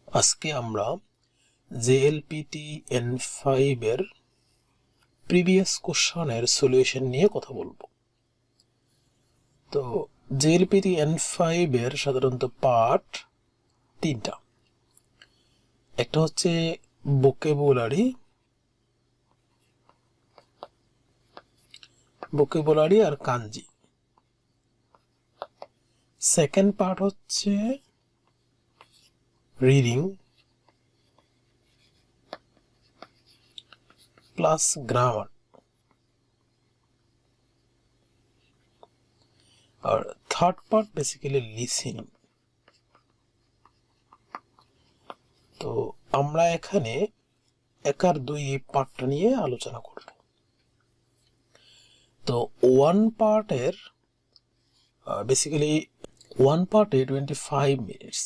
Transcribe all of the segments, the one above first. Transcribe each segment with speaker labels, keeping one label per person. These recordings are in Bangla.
Speaker 1: আজকে আমরা জেএলপিটি N5 এর প্রিভিয়াস কোশ্চেনের সলিউশন নিয়ে কথা বলবো। তো জেএলপিটি N5 এর সাধারণত পার্ট তিনটা। একটা হচ্ছে ভোকাবুলারি আর কাঞ্জি। সেকেন্ড পার্ট হচ্ছে রিডিং প্লাস গ্রামার, আর থার্ড পার্ট বেসিক্যালি লিসেনিং। তো আমরা এখানে এক আর দুই পার্টটা নিয়ে আলোচনা করব। তো ওয়ান পার্টের বেসিক্যালি ওয়ান পার্টে 25 মিনিটস।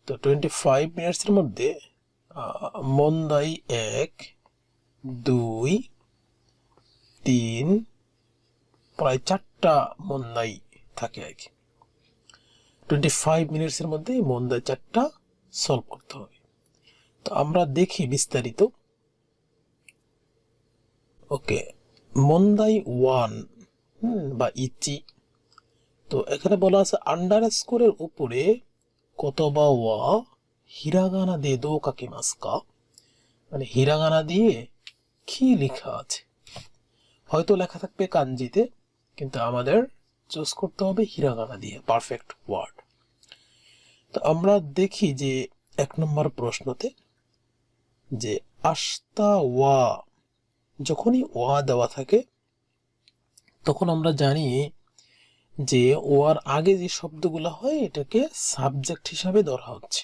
Speaker 1: তো 25 মিনিটসের মধ্যে মন্দাই 1, 2, 3 প্রায় 4টা মন্দাই থাকে আর কি। 25 মিনিটসের মধ্যে মন্দাই 4টা সলভ করতে হবে। তো আমরা দেখি বিস্তারিত। ওকে, মন্দাই 1 বা ইচি। তো এখানে বলা আছে আন্ডারস্কোরের উপরে কতবা ওয়া হিরাগানা দিয়ে দো কাকিমাস্কা, মানে হিরাগানা দিয়ে কি লেখা আছে। হয়তো লেখা থাকবে কাঞ্জিতে, কিন্তু আমাদের চুজ করতে হবে হিরাগানা দিয়ে পারফেক্ট ওয়ার্ড। তো আমরা দেখি যে 1 নম্বর প্রশ্নতে যে আস্তা ওয়া, যখনই ওয়া দেওয়া থাকে তখন আমরা জানি যে ওয়ার আগে যে শব্দগুলো হয় এটাকে সাবজেক্ট হিসাবে ধরা হচ্ছে।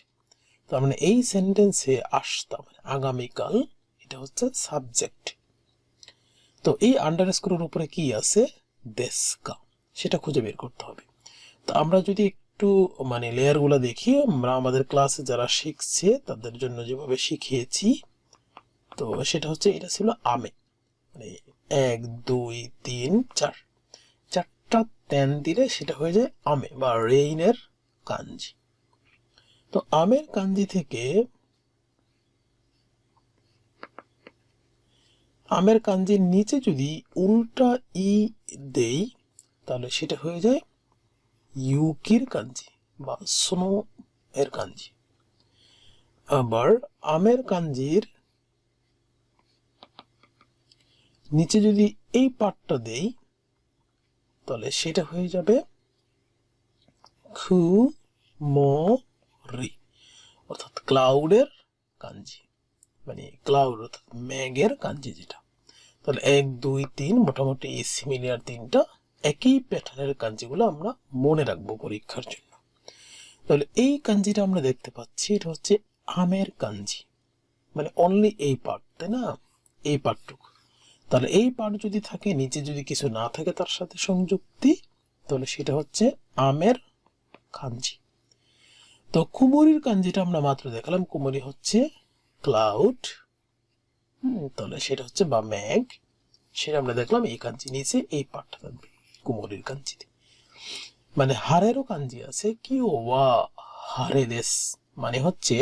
Speaker 1: তার মানে এই সেন্টেন্সে আস্তা মানে আগামীকাল, এটা হচ্ছে সাবজেক্ট। তো এই আন্ডারস্কোরের উপরে কি আছে, দেশকা, সেটা খুঁজে বের করতে হবে। তো আমরা যদি একটু মানে লেয়ারগুলো দেখি, আমরা আমাদের ক্লাসে যারা শিখছে তাদের জন্য যেভাবে শিখিয়েছি, তো সেটা হচ্ছে এটা ছিল আমে, মানে 1, 2, 3, 4, 4টা তেন দিলে সেটা হয়ে যায় আমে বা রেইনের কাঞ্জি। তো আমের কাঞ্জি থেকে আমের কাঞ্জির নিচে যদি উল্টা ই দেই তাহলে সেটা হয়ে যায় ইউকির কাঞ্জি বা স্নো এর কাঞ্জি। আবার আমের কাঞ্জির নিচে যদি এই পার্টটা দেই তাহলে সেটা হয়ে যাবে খু রি, অর্থাৎ ক্লাউডের কাঞ্জি, মানে ক্লাউড অর্থাৎ মেঘের কাঞ্জি যেটা। তাহলে 1, 2, 3 মোটামুটি এই সিমিলার তিনটা একই প্যাটার্নের কাঞ্জিগুলো আমরা মনে রাখবো পরীক্ষার জন্য। তাহলে এই কাঞ্জিটা আমরা দেখতে পাচ্ছি, এটা হচ্ছে আমের কাঞ্জি, মানে অনলি এই পার্ট, তাই না, এই পার্টটুকু। তাহলে এই পার্ট যদি থাকে, নিচে যদি কিছু না থাকে তার সাথে সংযুক্তি, তাহলে সেটা হচ্ছে আমের কাঞ্জি। তো কুমোরির কাঞ্জিটা আমরা মাত্র দেখালাম, কুমোরি হচ্ছে ক্লাউড, তাহলে সেটা হচ্ছে বা মেঘ, সেটা আমরা দেখলাম এই কাঞ্জি, নিচে এই পার্টটা থাকবে কুমোরির কাঞ্জিতে। মানে হারেরও কাঞ্জি আছে, কি ওয়া হারে দেশ, মানে হচ্ছে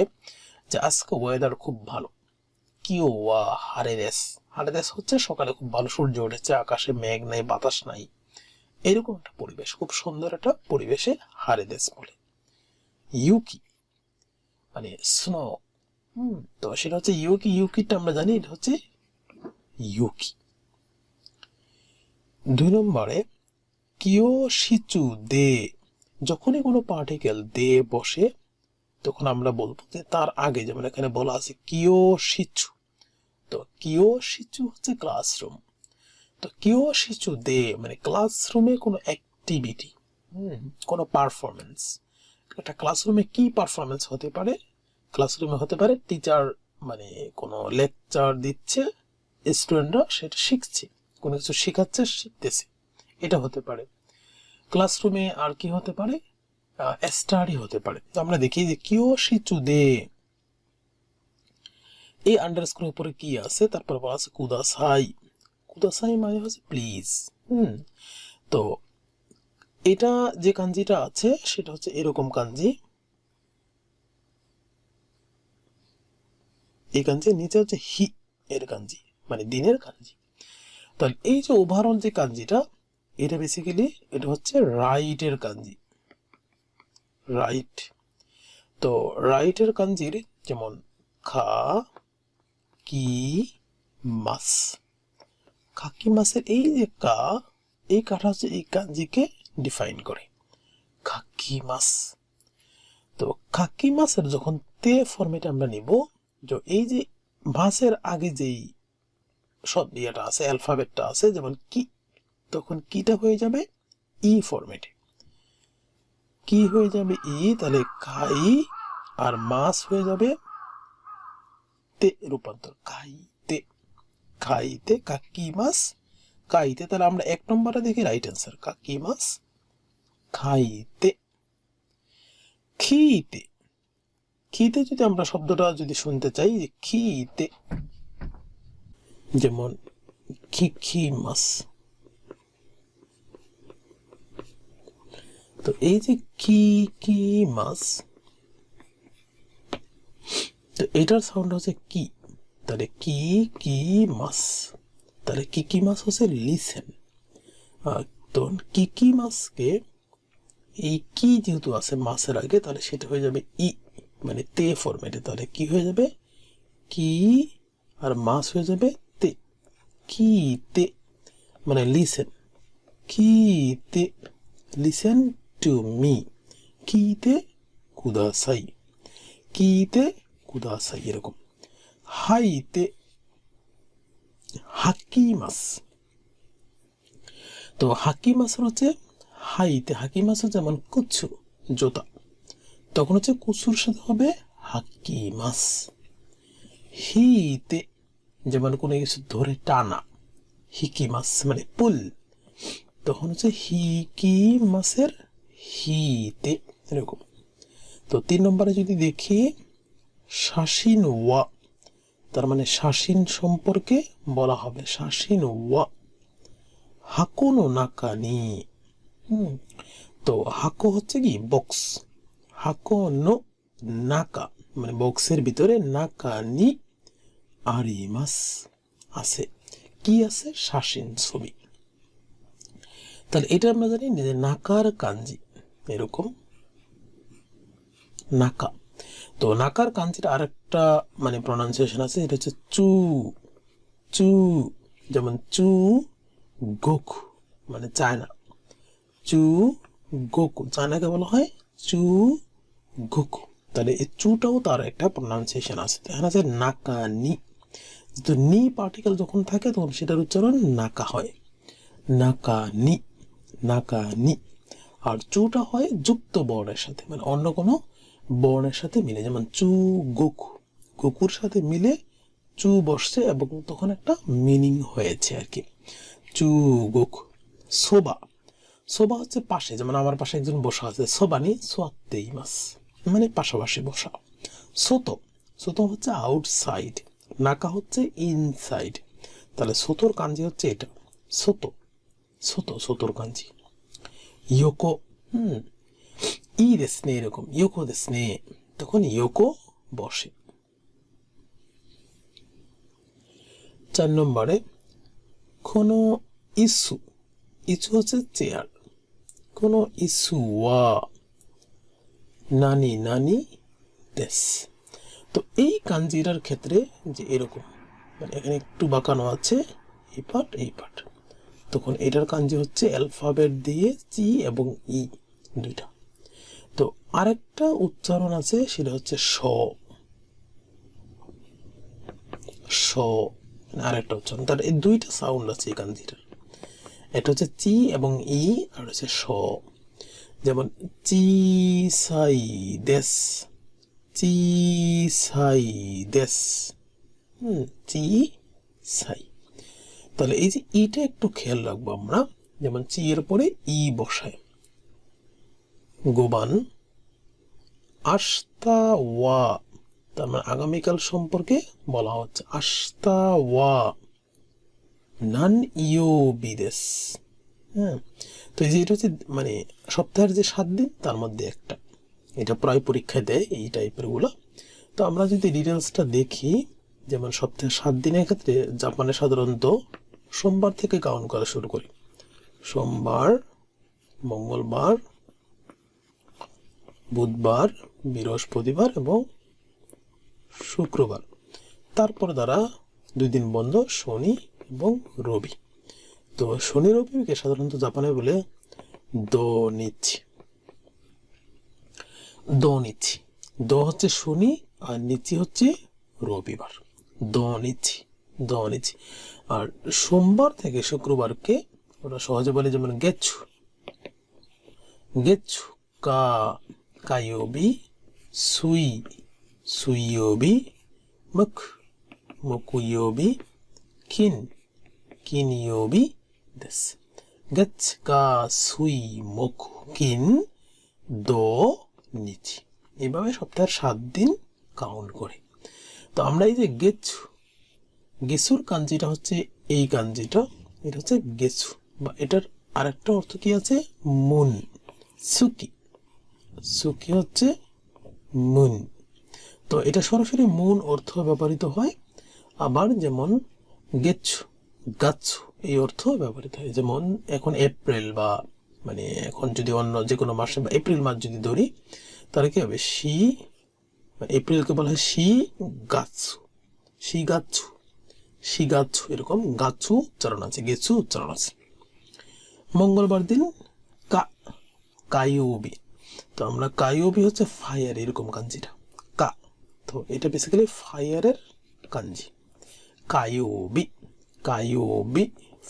Speaker 1: যে আজকে ওয়েদার খুব ভালো, কি ওয়া হারে দেশ। হারে দেশ হচ্ছে সকালে খুব ভালো সূর্য উঠেছে, আকাশে মেঘ নাই, বাতাস নাই, এরকম একটা পরিবেশ, খুব সুন্দর একটা পরিবেশে হারে দেশ বলে। ইউকি মানে স্নো, তো সেটা হচ্ছে ইউকি। ইউকিটা আমরা জানি এটা হচ্ছে ইউকি। 2 নম্বরে কিও শিচু দে, যখনই কোনো পার্টিকেল দে বসে তখন আমরা বলবো যে তার আগে, যেমন এখানে বলা আছে কিও শিচু, তো কিও শিচু হচ্ছে ক্লাসরুম। তো কিও শিচু দে মানে ক্লাসরুমে কোনো অ্যাক্টিভিটি, কোনো পারফরমেন্স। একটা ক্লাসরুমে কি পারফরমেন্স হতে পারে, ক্লাসরুমে হতে পারে টিচার মানে কোনো লেকচার দিচ্ছে, স্টুডেন্টরা সেটা শিখছে, কোনো কিছু শেখাচ্ছে, শিখতেছে, এটা হতে পারে ক্লাসরুমে। আর কি হতে পারে, স্টাডি হতে পারে। তো আমরা দেখি যে কিও শিচু দে, এই আন্ডারস্কোর উপরে কি আছে, তারপর বলা আছে কুদাসাই। কুদাসাই মানে হচ্ছে প্লিজ। তো এটা যে কাঞ্জিটা আছে সেটা হচ্ছে এরকম কাঞ্জি, এই কাঞ্জি, নিচে হচ্ছে হি এর কাঞ্জি, মানে দিনের কাঞ্জি। তাহলে এই যে ওভারঅল যে কাঞ্জিটা, এটা বেসিক্যালি এটা হচ্ছে রাইটের কাঞ্জি, রাইট। তো রাইটের কাঞ্জির যেমন খা কি মাস, খাকি মাসের এই যে কা, এই কাটা হচ্ছে এই কাঞ্জিকে ডিফাইন করে, খাকি মাস। তো খাকি মাসের যখন তে ফরম্যাটে আমরা নিব, যে এই যে মাসের আগে যেই সব ইয়েটা আছে, অ্যালফাবেটটা আছে, যেমন কি, তখন কিটা হয়ে যাবে ই ফরম্যাটে, কি হয়ে যাবে ই, তাহলে খাই, আর মাস হয়ে যাবে তে রূপান্তর, খাইতে, খাইতে, কাকি মাস খাইতে। তাহলে আমরা 1 নম্বরে দেখি রাইট অ্যান্সার, কাকি মাস খাইতে। খিতে, খিতে যদি আমরা শব্দটা যদি শুনতে চাই, যে খিতে, যেমন খিখি মাস। তো এই যে কি কি মাস, তো এটার সাউন্ড হচ্ছে কি, তাহলে কি কি মাস, তাহলে কি কি মাস হচ্ছে লিসেন। তো কি কি মাসকে এই কি যেহেতু আছে মাসের আগে, তাহলে সেটা হয়ে যাবে ই, মানে তে ফরম্যাটে, তাহলে কি হয়ে যাবে কি, আর মাস হয়ে যাবে তে, কি তে, মানে লিসেন, কি তে, লিসেন টু মি, কি তে কুদাসাই, কি তে কুদাসাই, এরকম। হাইতে, হাকি মাস। তো হাকি মাস হচ্ছে হাইতে, হাকি মাস হচ্ছে যেমন কুচু জোতা, তখন হচ্ছে কুচুর সাথে হবে হাকি মাস। হিতে, যেমন কোনো কিছু ধরে টানা, হিকি মাস মানে পুল, তখন হচ্ছে হিকি মাসের হিতে, এরকম। তো 3 নম্বরে যদি দেখি শাসিন ওয়া, তার মানে শাসিন সম্পর্কে বলা হবে, শাসিন ওয়া হাকোনো নাকানি। তো হাকো হচ্ছে কি বক্স, হাকোনো নাকা মানে বক্সের ভিতরে, নাকানি আরিমাস আছে, কি আছে, শাসিন ছবি। তাহলে এটা আমরা জানি যে নাকার কাঞ্জি এরকম, নাকা। তো নাকার কাঞ্জির আরেকটা মানে প্রনাউন্সিয়েশন আছে, এটা হচ্ছে চু, চু, যেমন চু গোকু মানে চায়না, চু গোকু, চায়নাকে বলা হয় চু গোকু। তাহলে এই চুটাও তার একটা প্রনাউন্সিয়েশন আছে। এখানে আছে নাকা নি, তো নি পার্টিকেল যখন থাকে তখন সেটার উচ্চারণ নাকা হয়, নাকা নি, নাকা নি। আর চুটা হয় যুক্ত বর্ণের সাথে, মানে অন্য কোনো বর্ণের সাথে মিলে, যেমন চু গোকু, গোকুর সাথে মিলে চু বসছে এবং তখন একটা মিনিং হয়েছে আর কি, চু গোকু। সোবা, সোবা হচ্ছে পাশে, যেমন আমার পাশে একজন বসা আছে, সোবানি সোয়াত্তেই মাস মানে পাশাপাশি বসা। সোতো, সোতো হচ্ছে আউটসাইড, নাকা হচ্ছে ইনসাইড, তাহলে সোতোর কাঞ্জি হচ্ছে এটা, সোতো, সোতো, সোতোর কাঞ্জি। ইয়োকো, ই দেসনে, এরকম ইয়োকো দেসনে, তখন ইয়োকো বসে। 4 নম্বরে কোনো ইস্যু, ইস্যু হচ্ছে চেয়ার, কোনো ইস্যু ওয়া নানি নানি দেশ। তো এই কাঞ্জিরার ক্ষেত্রে যে এরকম, মানে এখানে একটু বাঁকানো আছে এই পার্ট এই পার্ট, তখন এটার কাঞ্জি হচ্ছে অ্যালফাবেট দিয়ে চি এবং ই দুইটা। তো আরেকটা উচ্চারণ আছে, সেটা হচ্ছে স, স আরেকটা উচ্চারণ, তার এই দুইটা সাউন্ড আছে এই কাঞ্জিটার, এটা হচ্ছে চি এবং ই, আর হচ্ছে স। যেমন চি সাই দেশ, চি সাই দেশ, চি সাই। তাহলে এই যে ইটা একটু খেয়াল রাখবো আমরা, যেমন চি এর পরে ই বসায়, গোবান আস্তা ওয়া, তার মানে আগামীকাল সম্পর্কে বলা হচ্ছে, আস্তা ওয়া নান ইও বিদেশ। হ্যাঁ, তো এই যে এটা হচ্ছে মানে সপ্তাহের যে 7 দিন তার মধ্যে একটা, এটা প্রায় পরীক্ষায় দেয় এই টাইপের গুলো। তো আমরা যদি ডিটেলসটা দেখি, যেমন সপ্তাহে 7 দিনের ক্ষেত্রে জাপানে সাধারণত সোমবার থেকে কাউন্ট করা শুরু করে। সোমবার, মঙ্গলবার, বুধবার, বৃহস্পতিবার এবং শুক্রবার। তারপর দ্বারা 2 দিন বন্ধ, শনি এবং রবি। তো শনি রবিকে সাধারণত জাপানে বলে দোনিচি। দোনিচি, দো হচ্ছে শনি আর নিচি হচ্ছে রবিবার। দোনিচি, দোনিচি। আর সোমবার থেকে শুক্রবারকে ওরা সহজে বলে যেমন গেচ্ছু, গেচ্ছু, কায়োবি, সুই, সুইয়োবি, মুকুয়োবি, কিনয়োবি দেশ। গেচ্ছ, কা, সুই, মুকু, কিন, দো, নিচি। এইভাবে সপ্তাহের 7 দিন কাউন্ট করে। তো আমরা এই যে গেচ্ছু, গেছুর কাঞ্জিটা হচ্ছে এই কাঞ্জিটা, এটা হচ্ছে গেছু, বা এটার আরেকটা অর্থ কি আছে, মুন, সুকি। সুকি হচ্ছে মুন। তো এটা সরাসরি মুন অর্থ ব্যবহৃত হয়। আবার যেমন গেচ্ছু, গাচ্ছু এই অর্থ ব্যবহৃত হয়। যেমন এখন এপ্রিল, বা মানে এখন যদি অন্য যে কোনো মাসে বা এপ্রিল মাস যদি ধরি, তাহলে কি হবে, এপ্রিলকে বলা হয় শি গাচ্ছু, শি গাচ্ছু, শি গাচ্ছু, এরকম গাচ্ছু উচ্চারণ আছে, গেছু উচ্চারণ আছে। মঙ্গলবার দিন কায়োবি। তো আমরা কায়োবি হচ্ছে ফায়ার, এরকম কাঞ্জিটা কা। তো এটা বেসিক্যালি ফায়ারের কাঞ্জি, কায়োবি, কায়োবি,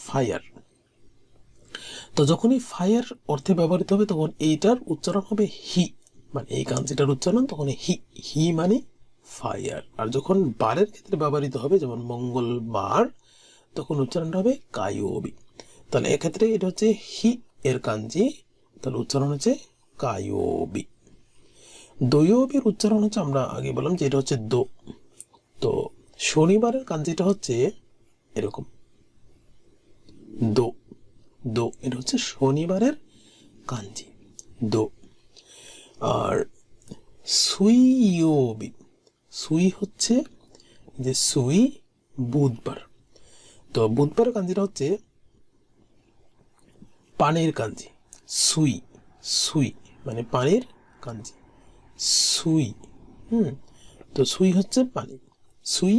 Speaker 1: ফায়ার। তো যখনই ফায়ার অর্থে ব্যবহৃত হবে তখন এইটার উচ্চারণ হবে হি, মানে এই কাঞ্জিটার উচ্চারণ তখন হি, হি মানে ফায়ার। আর যখন বারের ক্ষেত্রে ব্যবহৃত হবে, যেমন মঙ্গলবার, তখন উচ্চারণটা হবে কায়োবি। তাহলে এক্ষেত্রে এটা হচ্ছে হি এর কাঞ্জি, তাহলে উচ্চারণ হচ্ছে কায়োবি। দয়োবির উচ্চারণ হচ্ছে, আমরা আগে বললাম যে এটা হচ্ছে দো। তো শনিবারের কাঞ্জিটা হচ্ছে এরকম দো, দো, এটা হচ্ছে শনিবারের কাঞ্জি, দো। আর সুইয়োবি, সুই হচ্ছে যে সুই বুধবার। তো বুধবারের কাঞ্জিটা হচ্ছে পানির কাঞ্জি, সুই, সুই মানে পানির কাঞ্জি, সুই। তো সুই হচ্ছে পানি, সুই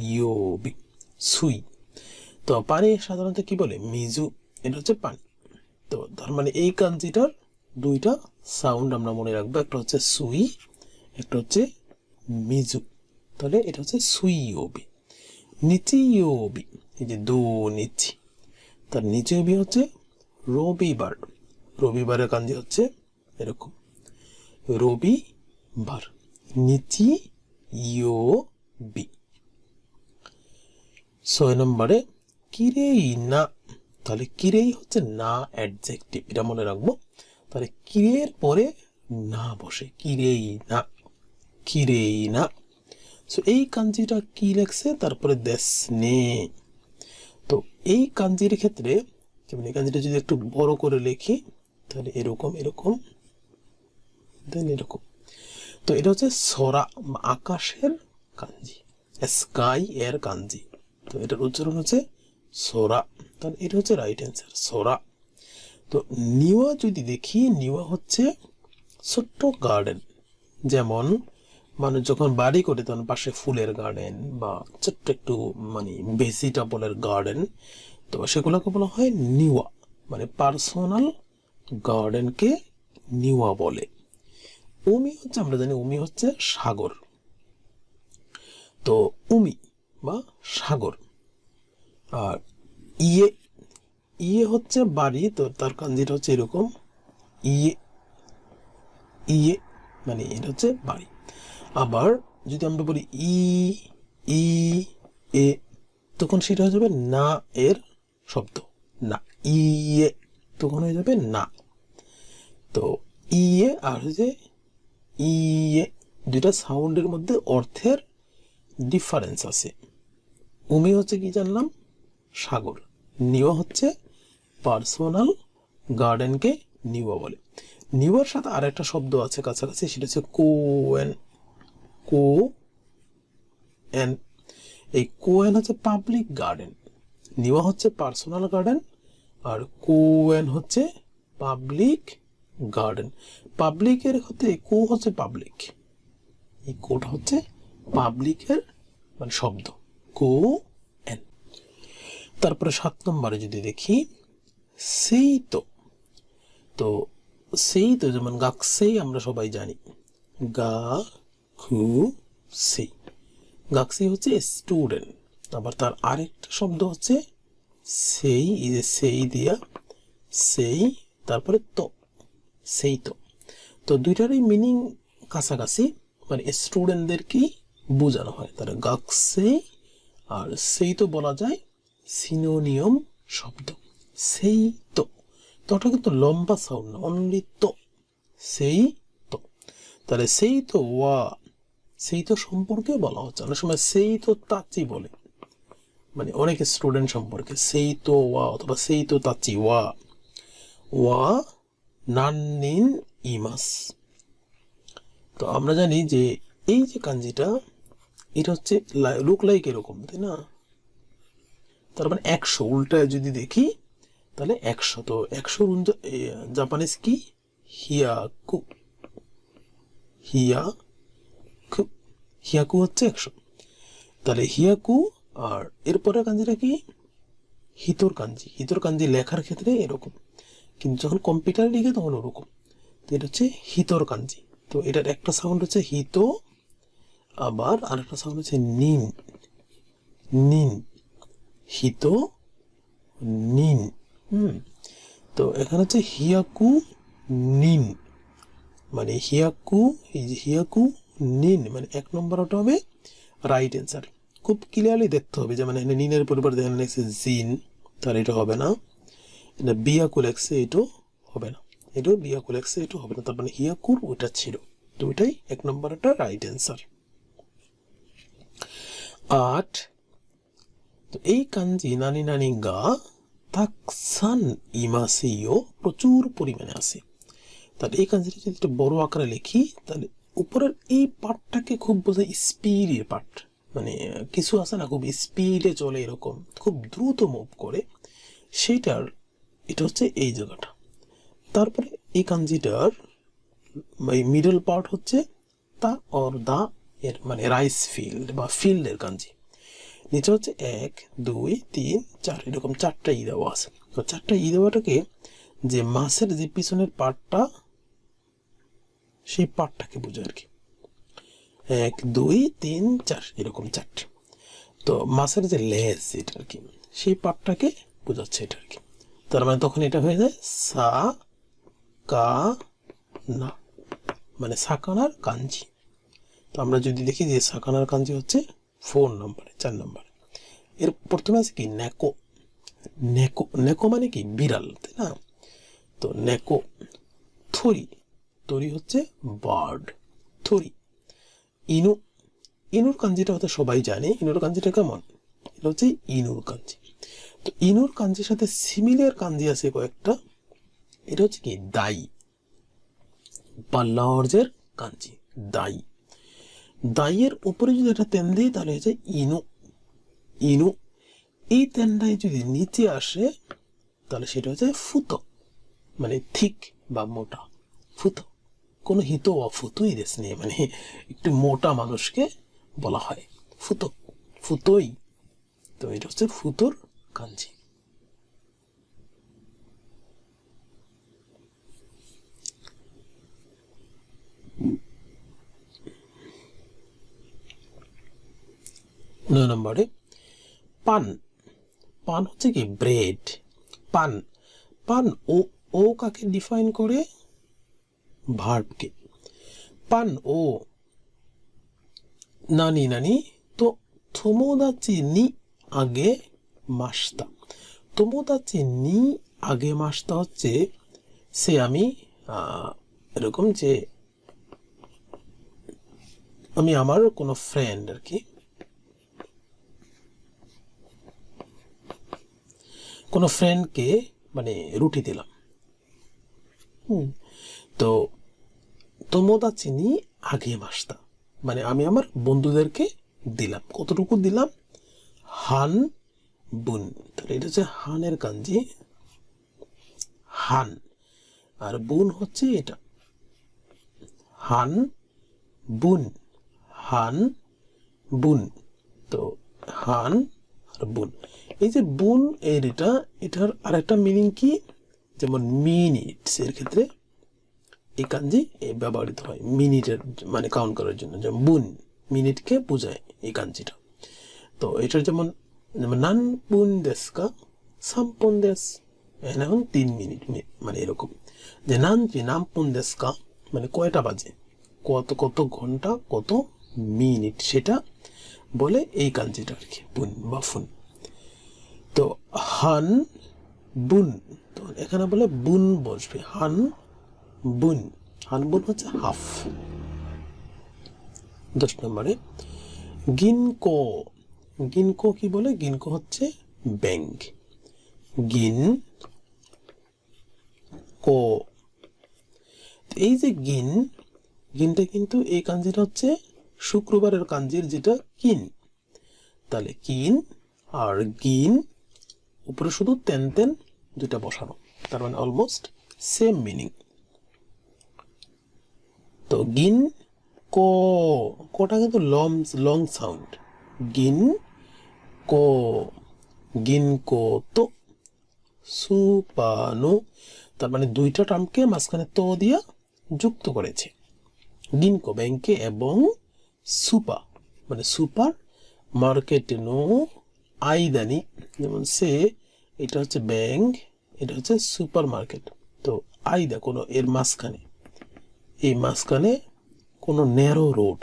Speaker 1: ইয়োবি, সুই। তো পানি সাধারণত কি বলে, মিজু, এটা হচ্ছে পানি। তো তার মানে এই কাঞ্জিটার 2টা সাউন্ড আমরা মনে রাখবো, একটা হচ্ছে সুই, একটা হচ্ছে মিজু। তাহলে এটা হচ্ছে সুইয়োবি। নিচিয়োবি, এই যে দো নিচি, তার নিচিয়োবি হচ্ছে রবিবার। রবিবারের কাঞ্জি হচ্ছে এরকম রবিবার, নিচি ইয়োবি। 6 নম্বরে কিরেই না। তাহলে কিরেই হচ্ছে না অ্যাডজেক্টিভ, এটা মনে রাখবো। তাহলে কিরের পরে না বসে, কিরেই না, কিরেই না। সো এই কাঞ্জিটা কি লেখছে, তারপরে দেশ নে। তো এই কাঞ্জির ক্ষেত্রে যেমন এই কাঞ্জিটা যদি একটু বড় করে লিখি, তাহলে এরকম, এরকম, দেন এরকম। তো এটা হচ্ছে সরা, আকাশের কাঞ্জি, স্কাই এর কাঞ্জি। তো এটার উচ্চারণ হচ্ছে সোরা। তাহলে এটা হচ্ছে রাইট অ্যান্সার, সোরা। তো নিওয়া যদি দেখি, নিওয়া হচ্ছে ছোট্ট গার্ডেন। যেমন মানুষ যখন বাড়ি করে তখন পাশে ফুলের গার্ডেন বা ছোট্ট একটু মানে ভেজিটেবলের গার্ডেন, তো সেগুলোকে বলা হয় নিওয়া, মানে পার্সোনাল গার্ডেনকে নিওয়া বলে। উমি হচ্ছে, আমরা জানি উমি হচ্ছে সাগর। তো উমি বা সাগর। আর ইয়ে, ইয়ে হচ্ছে বাড়ি, তো তার কাঞ্জিটা হচ্ছে এরকম ইয়ে, ইয়ে মানে এটা হচ্ছে বাড়ি। আবার যদি আমরা বলি ই, ই, এ, তখন সেটা হয়ে যাবে না এর শব্দ, না, ইয়ে, তখন হয়ে যাবে না। তো ইয়ে আর হচ্ছে ইয়ে, 2টা সাউন্ডের মধ্যে অর্থের ডিফারেন্স আছে। উমি হচ্ছে কি জানলাম, সাগর। নিওয়া হচ্ছে পার্সোনাল গার্ডেনকে নিওয়া বলে। নিওয়ার সাথে আর একটা শব্দ আছে কাছাকাছি, সেটা হচ্ছে কোয়েন, কো এন। এই কোয়েন হচ্ছে পাবলিক গার্ডেন, নিওয়া হচ্ছে পার্সোনাল গার্ডেন, আর কোয়েন হচ্ছে পাবলিক গার্ডেন। পাবলিকের হতে কো হচ্ছে পাবলিক, এই কোটা হচ্ছে পাবলিকের মানে শব্দ, কো এন। তারপরে 7 নম্বরে যদি দেখি সেই তো, তো সেই তো যেমন গাকসেই আমরা সবাই জানি, গা খু সেই, গাকসেই হচ্ছে স্টুডেন্ট। আবার তার আরেকটা শব্দ হচ্ছে সেই, এই যে সেই দিয়া সেই, তারপরে তো, সেই তো। তো দুইটারই মিনিং কাছাকাছি, মানে স্টুডেন্টদেরকেই বোঝানো হয়। তারা গাকসেই আর সেই তো বলা যায় সিনোনিয়ম শব্দ। সেই তো, তোটা কিন্তু লম্বা সাউন্ড না, অনলি তো, সেই তো। তাহলে সেই তো ওয়া, সেই তো সম্পর্কে বলা হচ্ছে। অনেক সময় সেই তো তাচি বলে, মানে অনেক স্টুডেন্ট সম্পর্কে সেই তো ওয়া, অথবা সেই তো তাচি ওয়া, ওয়া নান্নিন ইমাস। তো আমরা জানি যে এই যে কাঞ্জিটা, এটা হচ্ছে লুক লাইক এরকম, তাই না? তার মানে 100 উল্টায় যদি দেখি তাহলে 100। তো 100 জাপানিজ কি? হিয়াকু, হিয়াকু, হিয়াকু হচ্ছে 100। তাহলে হিয়াকু। আর এরপরে কাঞ্জিটা কি? হিতোর কাঞ্জি। হিতোর কাঞ্জি লেখার ক্ষেত্রে এরকম, কিন্তু যখন কম্পিউটারে লিখে তখন ওরকম। তো এটা হচ্ছে হিতোর কাঞ্জি। তো এটার একটা সাউন্ড হচ্ছে হিতো, আবার আরেকটা সাউন্ড হচ্ছে নিন, নিন, হিতো নিন। তো এখানে হচ্ছে হিয়াকু নিন, মানে হিয়াকু, এই যে হিয়াকু নিন, মানে 1 নম্বর ওটা হবে রাইট অ্যান্সার। খুব ক্লিয়ারলি দেখতে হবে যে মানে এখানে নিনের পরিবর্তে এখানে লেখছে জিন, তাহলে এটা হবে না। এটা বিয়াকু লেখছে, এটাও হবে না। এটাও বিয়াকু লেখছে, এটাও হবে না। তার মানে হিয়াকুর ওইটা ছিল। তো ওইটাই 1 নম্বর একটা রাইট অ্যান্সার। 8, তো এই কাঞ্জি নানি নানি গা তাকসান ইমাসেইও, প্রচুর পরিমাণে আছে। তাহলে এই কাঞ্জিটা যদি একটা বড় আকারে লিখি, তাহলে উপরের এই পার্টটাকে খুব বোঝায় স্পিডের পার্ট, মানে কিছু আছে না খুব স্পিডে চলে, এরকম খুব দ্রুত মুভ করে, সেইটার এটা হচ্ছে এই জায়গাটা। তারপরে এই কাঞ্জিটার এই মিডল পার্ট হচ্ছে তা অর দা, এর মানে রাইস ফিল্ড বা ফিল্ডের কাঞ্জি। নিচে হচ্ছে 1 2 3 4, এরকম 4টা ই দেওয়া আছে। তো 4টা ই দেওয়াটাকে যে মাছের যে পিছনের পার্টটা, সেই পার্টটাকে বোঝায় আর কি। 1 2 3 4, এরকম 4টে। তো মাছের যে লেজ এটা আর কি, সেই পার্টটাকে বোঝাচ্ছে এটা আর কি। তার মানে তখন এটা হয়ে যায় সা কা না, মানে সাকানার কাঞ্জি। তো আমরা যদি দেখি যে সাকানার কাঞ্জি হচ্ছে 4 নম্বরে, 4 নম্বরে। এর প্রথমে আছে কি নেকো, নেকো, নেকো মানে কি বিড়াল, তাই না? তো নেকো। থরি, তরি হচ্ছে বার্ড, থরি। ইনু, ইনুর কাঞ্জিটা হয়তো সবাই জানে। ইনুর কাঞ্জিটা কেমন? এটা হচ্ছে ইনুর কাঞ্জি। তো ইনুর কাঞ্জির সাথে সিমিলার কাঞ্জি আছে কয়েকটা। এটা হচ্ছে কি দাই, বা লর্জের কাঞ্জি, দাই। দাইয়ের উপরে যদি এটা তেন দিই তাহলে হচ্ছে ইনু, ইনু। এই তেনটাই যদি নিচে আসে তাহলে সেটা হচ্ছে ফুতো, মানে থিক বা মোটা, ফুতো। কোনো হিত ফুতুই দেশ নেই, মানে একটু মোটা মানুষকে বলা হয় ফুতো, ফুতোই। তো এটা হচ্ছে ফুতোর কাঞ্জি। নয় নম্বরে পান, পান হচ্ছে কি ব্রেড, পান। পান ও, ও কাকে ডিফাইন করে? ভার্বকে। পান ও নানি নানি, তো তোমোদাচি নি আগে মাসতা। তোমোদাচি নি আগে মাসতা হচ্ছে সে আমি এরকম যে আমি আমার কোনো ফ্রেন্ড আর কি, কোনো ফ্রেন্ডকে মানে রুটি দিলাম। তো তোমোদাচি নি আগে মাসতা, মানে আমি আমার বন্ধুদেরকে দিলাম। কতটুকু দিলাম? হান বুন। তাহলে এটা হচ্ছে হানের কাঞ্জি হান, আর বুন হচ্ছে এটা হান বুন, হান বুন। তো হান আর বুন, এই যে বুন এর এটার আরেকটা মিনিং কি, যেমন মিনিটস এর ক্ষেত্রে এই কাঞ্জি ব্যবহৃত হয় মিনিটের মানে কাউন্ট করার জন্য, যেমন বুন মিনিটকে বোঝায় এই কাঞ্জিটা। তো এটার যেমন যেমন নান বুন দেশকা সাম্পন দেশ, এখন 3 মিনিট মানে এরকম, যে নাম পুন দেশকা মানে কয়টা বাজে, কত কত ঘন্টা কত মিনিট, সেটা বলে এই কাঞ্জিটা আর কি, বুন বা ফুন। তো হান বুন, তো এখানে বলে বুন বসবে, হান বুন, হান বুন হচ্ছে হাফ। 10 নম্বরে গিনকো, গিনকো কি বলে, গিনকো হচ্ছে ব্যাংক, গিন কো। এই যে গিনটা কিন্তু এই কাঞ্জিটা হচ্ছে শুক্রবারের কাঞ্জির, যেটা কিন। তাহলে কিন আর গিন উপরে শুধু তেন তেন দুটা বসানো, তার মানে অলমোস্ট সেম মিনিং। তো গিন কো, কোটা কিন্তু লং সাউন্ড, গিন কো, গিন কো তো সুপানো, তার মানে দুইটা টার্মকে মাঝখানে তো দিয়া যুক্ত করেছে, গিনকো ব্যাংকে এবং সুপা মানে সুপার মার্কেট নো আইদানি, যেমন সে এটা হচ্ছে ব্যাংক, এটা হচ্ছে সুপার মার্কেট। তো আইদা কোনো এর মাঝখানে, এই মাঝখানে কোনো ন্যারো রোড,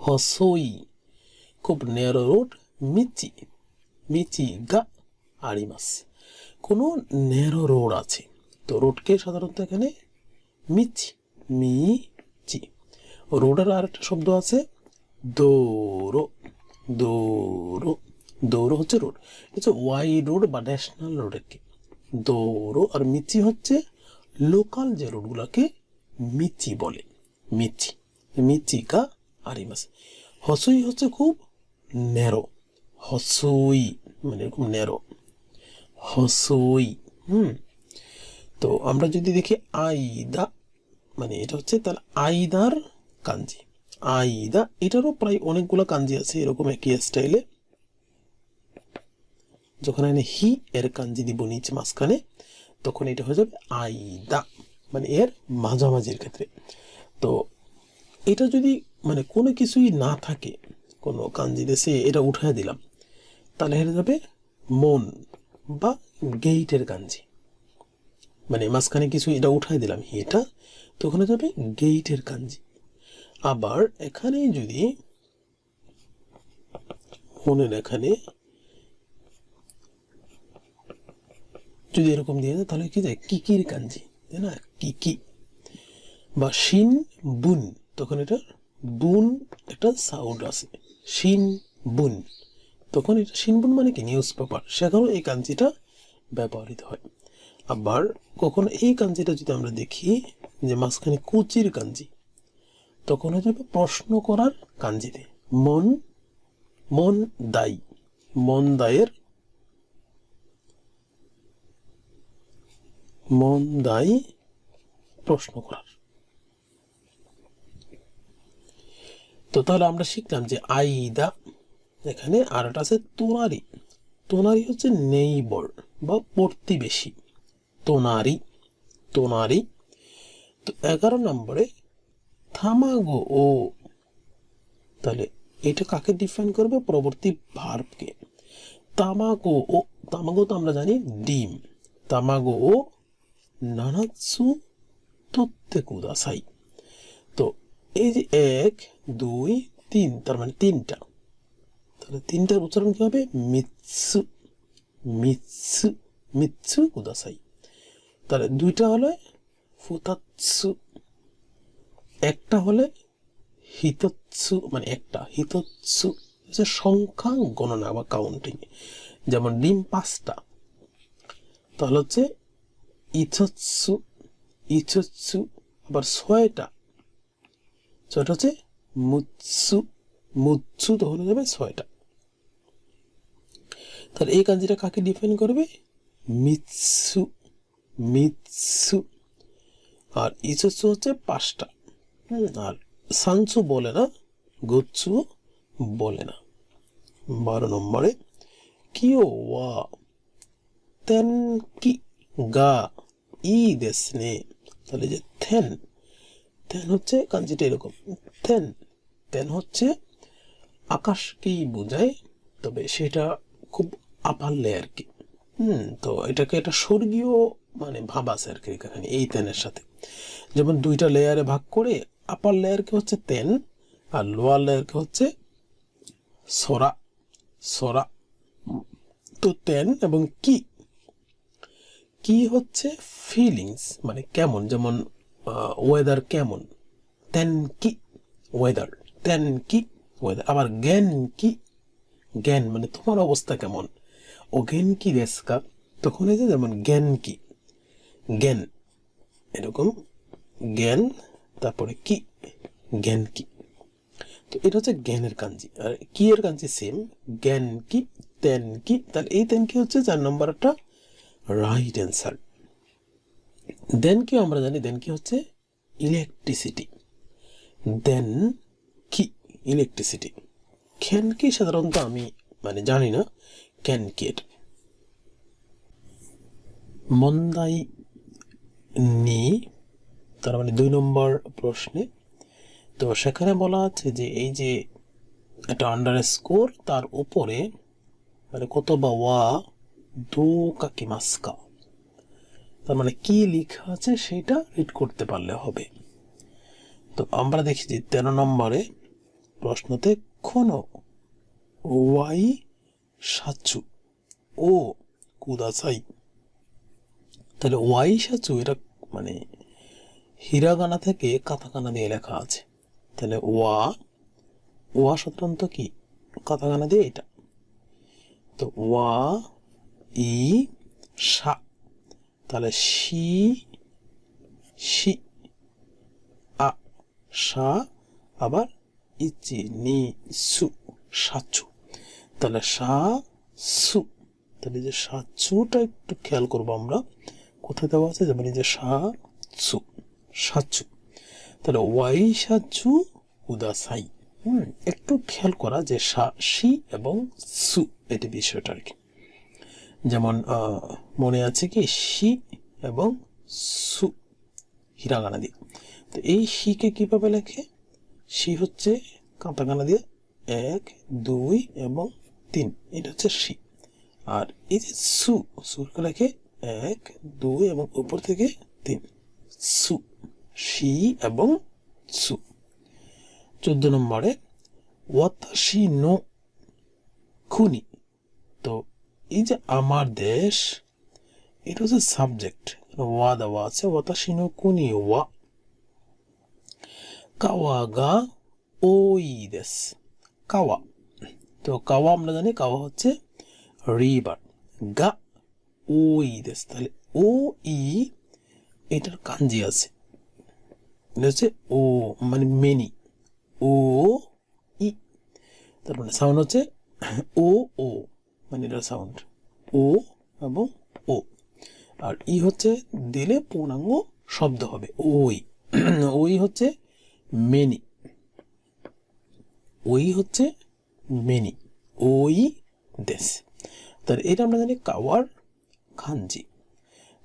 Speaker 1: হসই খুব ন্যারো রোড, মিচি মিচি গা আরিমাস, কোনো ন্যারো রোড আছে। তো রোডকে সাধারণত এখানে মিচি মিচি, রোডের আরেকটা শব্দ আছে দৌড়ো, দৌড়ো, দৌড়ো হচ্ছে রোড, হচ্ছে ওয়াইড রোড বা ন্যাশনাল রোডের কি দৌড়ো, আর মিচি হচ্ছে লোকাল যে রোডগুলোকে মিচি বলে, মিচি মিচি কা আরিমাস। হসই হচ্ছে খুব ন্যারো, হসই মানে এরকম ন্যারো, হসই। তো আমরা যদি দেখি আইদা, মানে এটা হচ্ছে তাহলে আইদার কাঞ্জি, আইদা এটারও প্রায় অনেকগুলো কাঞ্জি আছে এরকম একই স্টাইলে। যখন এখানে হি এর কাঞ্জি দিব নিচে মাঝখানে, তখন এটা হয়ে যাবে আইদা, মানে এর মাঝামাঝির ক্ষেত্রে। তো এটা যদি মানে কোনো কিছুই না থাকে, কোনো কাঞ্জি দেশে এটা উঠায় দিলাম, তাহলে হয়ে যাবে মন বা গেইটের কাঞ্জি, মানে মাঝখানে কিছু এটা উঠায় দিলাম এটা, তো ওখানে যাবে গেইটের কাঞ্জি। আবার এখানে যদি মনের এখানে যদি এরকম দিয়ে দেয়, তাহলে কি যায় কিকির কাঞ্জি, তাই না, কিকি বা শিন বুন, তখন এটা বুন একটা সাউন্ড আছে, শিন বুন, তখন এটা শিন বুন মানে কি নিউজ পেপার, সেখানেও এই কাঞ্জিটা ব্যবহৃত হয়। আবার কখনো এই কাঞ্জিটা যদি আমরা দেখি যে মাঝখানে কুচির কাঞ্জি, তখন হয়ে যাবে প্রশ্ন করার কাঞ্জিতে, মন মন দাই, মন দায়ের, মন দাই প্রশ্ন করার। তো তাহলে আমরা শিখলাম যে আইদা, এখানে আর একটা আছে তোনারি, তোনারি হচ্ছে নেইবর বা প্রতিবেশী, তোনারি তোনারি। তো 11 নম্বরে থামাগো ও, তাহলে এটা কাকে ডিফাইন করবে, পরবর্তী ভার্বকে। তামাগো ও, তামাগো তো আমরা জানি ডিম, তামাগো ও নানাৎসু তোত্তে কুদাসাই। তো এই যে 1 2 3, তার মানে তিনটা, তাহলে তিনটার উচ্চারণ কি হবে, মিৎসু মিৎসু মিৎসু কুদাসাই। তাহলে দুইটা হলে ফুতাৎসু, একটা হলে হিতৎসু মানে একটা, হিতৎসু হচ্ছে সংখ্যা গণনা বা কাউন্টিং, যেমন ডিম 5টা, তাহলে হচ্ছে ইথৎসু ইথৎসু। আবার 6টা, 6টা হচ্ছে মুৎসু মুৎসু, তখন হয়ে যাবে 6টা। তাহলে এই কাঞ্জিটা কাকে ডিফাইন করবে? মিৎসু, মিৎসু। আর ইসুসু হচ্ছে 5টা। আর সানসু বলে না, গুৎসু বলে না। 12 নম্বরে কিও ওয়া তেনকি গা ই দেসনে। তাহলে যে থেন, থেন হচ্ছে কাঞ্জিটা এরকম। থেন, থেন হচ্ছে আকাশকেই বোঝায়, তবে সেটা খুব আপার লেয়ার কি। তো এটাকে একটা স্বর্গীয় মানে ভাব আছে আর কি এখানে এই তেনের সাথে। যেমন 2টা লেয়ারে ভাগ করে আপার লেয়ারকে হচ্ছে তেন আর লোয়ার লেয়ারকে হচ্ছে সোরা, সোরা। তো তেন এবং কি, কি হচ্ছে ফিলিংস মানে কেমন, যেমন ওয়েদার কেমন, তেন কি ওয়েদার, তেন কি ওয়েদার। আবার জ্ঞান কি, জ্ঞান মানে তোমার অবস্থা কেমন। ও জ্ঞান কি দেশকা, তখন এই যে যেমন জ্ঞান কি, জ্ঞান এরকম, জ্ঞান তারপরে কি, জ্ঞান কি। তো এটা হচ্ছে জ্ঞানের কাঞ্জি। আর কি এর কাঞ্জি সেম, জ্ঞান কি, তেন কি। তাহলে এই তেন কি হচ্ছে 4 নম্বরটা রাইট অ্যান্সার। দেন কি আমরা জানি, দেন কি হচ্ছে ইলেকট্রিসিটি, দেন কি ইলেকট্রিসিটি। ক্যান কি সাধারণত আমি মানে জানি না, ক্যান কি এটা। মন্দাই নি, তার মানে 2 নম্বর প্রশ্নে। তো সেখানে বলা আছে যে এই যে একটা আন্ডার স্কোর, তার উপরে মানে কত বা ওয়া দো কাকি মাস্কা, তার মানে কি লেখা আছে সেটা রিড করতে পারলে হবে। তো আমরা দেখি যে 13 নম্বরে প্রশ্নতে কোনো ওয়াই সাচু ও কুদাসাই। তাহলে ওয়াই সাচু এটা মানে হিরাগানা থেকে কাতাকানা দিয়ে লেখা আছে। তাহলে ওয়া, ওয়া সাধারণত কি কাতাকানা দিয়ে এটা। তো ওয়া ই সা, তাহলে শি শি আ সা, আবার ইচি নি সু সাচু। তাহলে সা সু, তাহলে যে সাচুটা একটু খেয়াল করবো আমরা কোথায় দেওয়া আছে, যেমন এই যে সা সু, সাচু। তাহলে ওয়াই সাচু উদাসাই। একটু খেয়াল করা যে সা শি এবং সু এটি বিষয়টা আর কি। যেমন মনে আছে কি শি এবং সু হিরাগানা দিয়ে। তো এই শিকে কিভাবে লেখে, শি হচ্ছে কাতাকানা দিয়ে 1 2 এবং 3, এটা হচ্ছে শি। আর এই যে সু, সুকে লেখে 1 2 এবং উপর থেকে 3, সু, শি এবং সু। 14 নম্বরে ওয়াতাশি নো খুনি। তো এই যে আমার দেশ, এটা হচ্ছে সাবজেক্ট, ওয়া দেওয়া আছে, ওয়াতাশি নো কুনি ওয়া কাওয়া গা ওই দেশ, কাওয়া। তো কাওয়া আমরা জানি কাওয়া হচ্ছে রিভার, গা ওই দেশ। তাহলে ও ই এটার কাঞ্জি আছে, এটা হচ্ছে ও মানে মেনি, ও ই, তার মানে সাউন্ড হচ্ছে ও ও, মানে এটার সাউন্ড ও এবং ও। আর ই হচ্ছে দিলে পূর্ণাঙ্গ শব্দ হবে ওই। ওই হচ্ছে মেনি, ওই হচ্ছে মেনি, ওই দেশ। তাহলে এটা আমরা জানি কাওয়ার কাঞ্জি।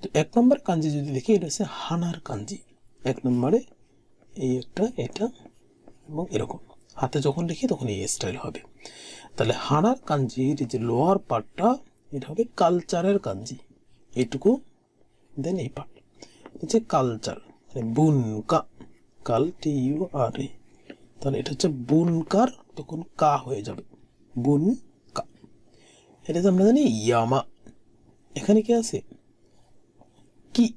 Speaker 1: তো 1 নম্বর কাঞ্জি যদি দেখি, এটা হচ্ছে হানার কাঞ্জি। 1 নম্বরে এই একটা, এটা এবং এরকম হাতে যখন লিখি তখন এই স্টাইল হবে। তাহলে হানার কাঞ্জির যে লোয়ার পার্টটা এটা হবে কালচারের কাঞ্জি, এইটুকু। দেন এই পার্ট হচ্ছে কালচার, মানে বুনকা, কাল টি ইউ আর এ। তাহলে এটা হচ্ছে বুনকার, তখন কা হয়ে যাবে বুন কা। এটা যে আমরা জানি ইয়ামা, এখানে কি আছে কি।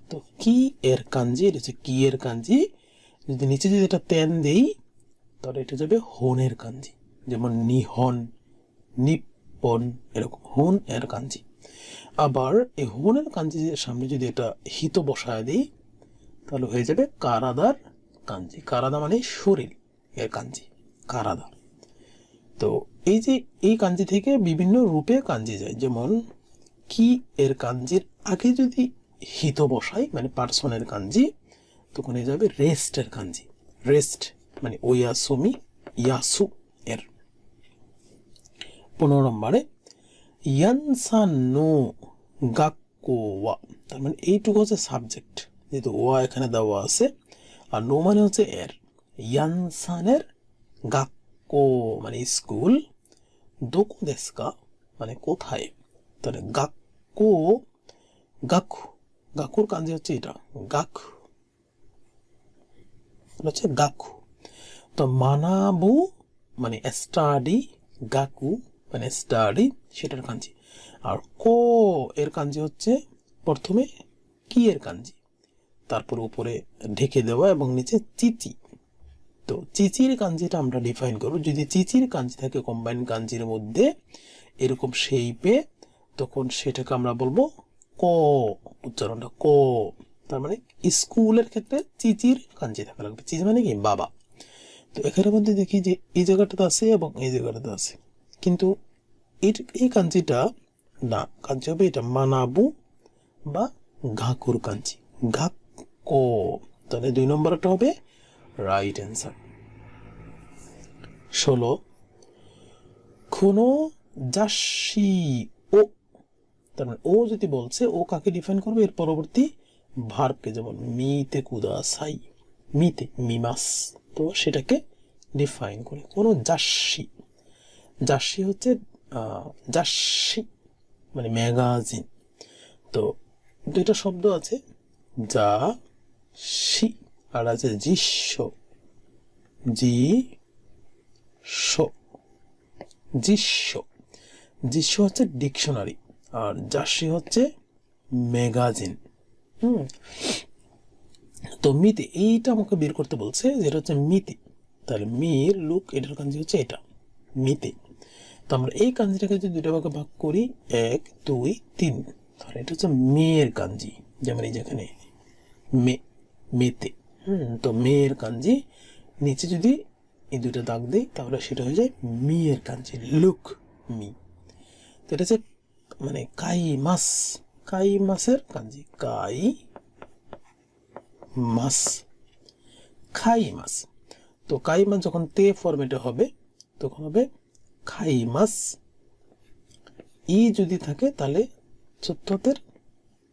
Speaker 1: তো কি এর কাঞ্জি, এটা হচ্ছে কি এর কাঞ্জি। যদি নিচে যদি এটা তেন দেই তাহলে এটা যাবে হনের কাঞ্জি, যেমন নিহন, নিপন, এরকম হন এর কাঞ্জি। আবার এই হনের কাঞ্জি সামনে যদি এটা হিত বসায় দিই তাহলে হয়ে যাবে কারাদার কাঞ্জি। কারাদা মানে শরীর এর কাঞ্জি, কারাদা। তো এই যে এই কাঞ্জি থেকে বিভিন্ন রূপে কাঞ্জি যায়, যেমন কি এর কাঞ্জির আগে যদি হিত বসাই মানে পার্সনের কাঞ্জি, তখন এ যাবে রেস্টের কাঞ্জি। রেস্ট মানে ওয়াসুমি ইয়াসু এর। 15 নম্বরে ইয়ানসান নো গাক্কো ওয়া, তার মানে এইটুকু হচ্ছে সাবজেক্ট, যেহেতু ওয়া এখানে দেওয়া আছে, আর নো মানে হচ্ছে এর। ইয়ানসানের গাক্কো মানে স্কুল, দোকো দেসু কা মানে কোথায়, তাহলে গাক্কো গাকু, গাকুর কাঞ্জি হচ্ছে এটা গাকু, হচ্ছে গাকু। তো মানাবু মানে স্টাডি, গাকু মানে স্টাডি, সেটার কাঞ্জি। আর কো এর কাঞ্জি হচ্ছে প্রথমে কি এর কাঞ্জি, তারপর উপরে ঢেকে দেওয়া এবং নিচে চিচি। তো চিচির কাঞ্জিটা আমরা ডিফাইন করব। যদি চিচির কাঞ্জি থাকে কম্বাইন কাঞ্জির মধ্যে এরকম শেপে, তখন সেটাকে আমরা বলবো ক, উচ্চারণটা ক। তার মানে স্কুলের ক্ষেত্রে চিচির কাঞ্জি থাকা লাগবে। চিচি মানে কি বাবা। তো এখানের মধ্যে দেখি যে এই জায়গাটাতে আছে এবং এই জায়গাটাতে আছে, কিন্তু এই কাঞ্জিটা না, কাঞ্জি হবে এটা মানাবু বা ঘাকুর কাঞ্জি, ঘাক্কো। তাহলে 2 নম্বরটা হবে রাইট অ্যান্সার। 16 কোনো জাসি ও, তার মানে ও যদি বলছে, ও কাকে ডিফাইন করবে, এর পরবর্তী ভার্বকে, যেমন মিতে কুদাসাই, মিতে মিমাস, তো সেটাকে ডিফাইন করে। কোনো জাসি, জাসি হচ্ছে জাসি মানে ম্যাগাজিন। তো দুইটা শব্দ আছে, যা শি আর আছে জিস্য, জি শো, জিস্য। জিস্য হচ্ছে ডিকশনারি, আর জাসি হচ্ছে ম্যাগাজিন। তো মিতে এইটা আমাকে বের করতে বলছে, যেটা হচ্ছে মিতে। তাহলে মির লুক, এটার কাঞ্জি হচ্ছে এটা মিতে। তো আমরা এই কাঞ্জিটাকে যদি দুইটা ভাগে ভাগ করি, 1 2 3, তাহলে এটা হচ্ছে মেয়ের কাঞ্জি, যেমন এই যেখানে মে, মেতে। তো মেয়ের কাঞ্জি নিচে যদি এই দুইটা দাগ দিই, তাহলে সেটা হয়ে যায় মেয়ের কাঞ্জি, লুক মি। তো এটা হচ্ছে মানে কাই মাস, কাই মাসের কাঞ্জি, কাই মাস, খাই মাস। তো কাই মাস যখন তে ফরম্যাটে হবে, তখন হবে খাই মাস। ই যদি থাকে তাহলে চতুর্থের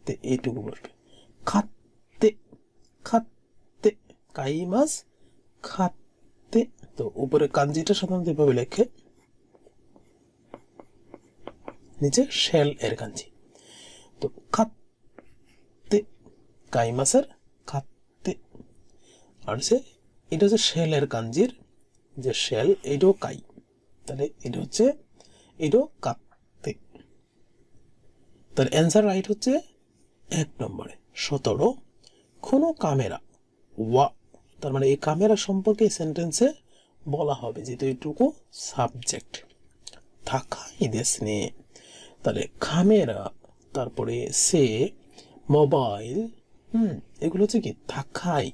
Speaker 1: তে এইটুকু বসবে, খাতে, খাতে, কাই মাস খাতে। তো উপরে কাঞ্জিটা সাধারণত এভাবে লেখে, নিচে শেল এর কাঞ্জি। তো খাতে, কাই মাসের খাতে। আর সে এটা হচ্ছে শেল এর কাঞ্জির যে শেল, এটাও কাই, তাহলে এটা হচ্ছে এটাও কাতে। তার অ্যান্সার রাইট হচ্ছে 1 নম্বরে। 17 কোনো ক্যামেরা ওয়া, তার মানে এই ক্যামেরা সম্পর্কে সেন্টেন্সে বলা হবে, যেহেতু এটুকু সাবজেক্ট। থাকাই দেশনে, তাহলে ক্যামেরা, তারপরে সে মোবাইল, এগুলো হচ্ছে কি থাকাই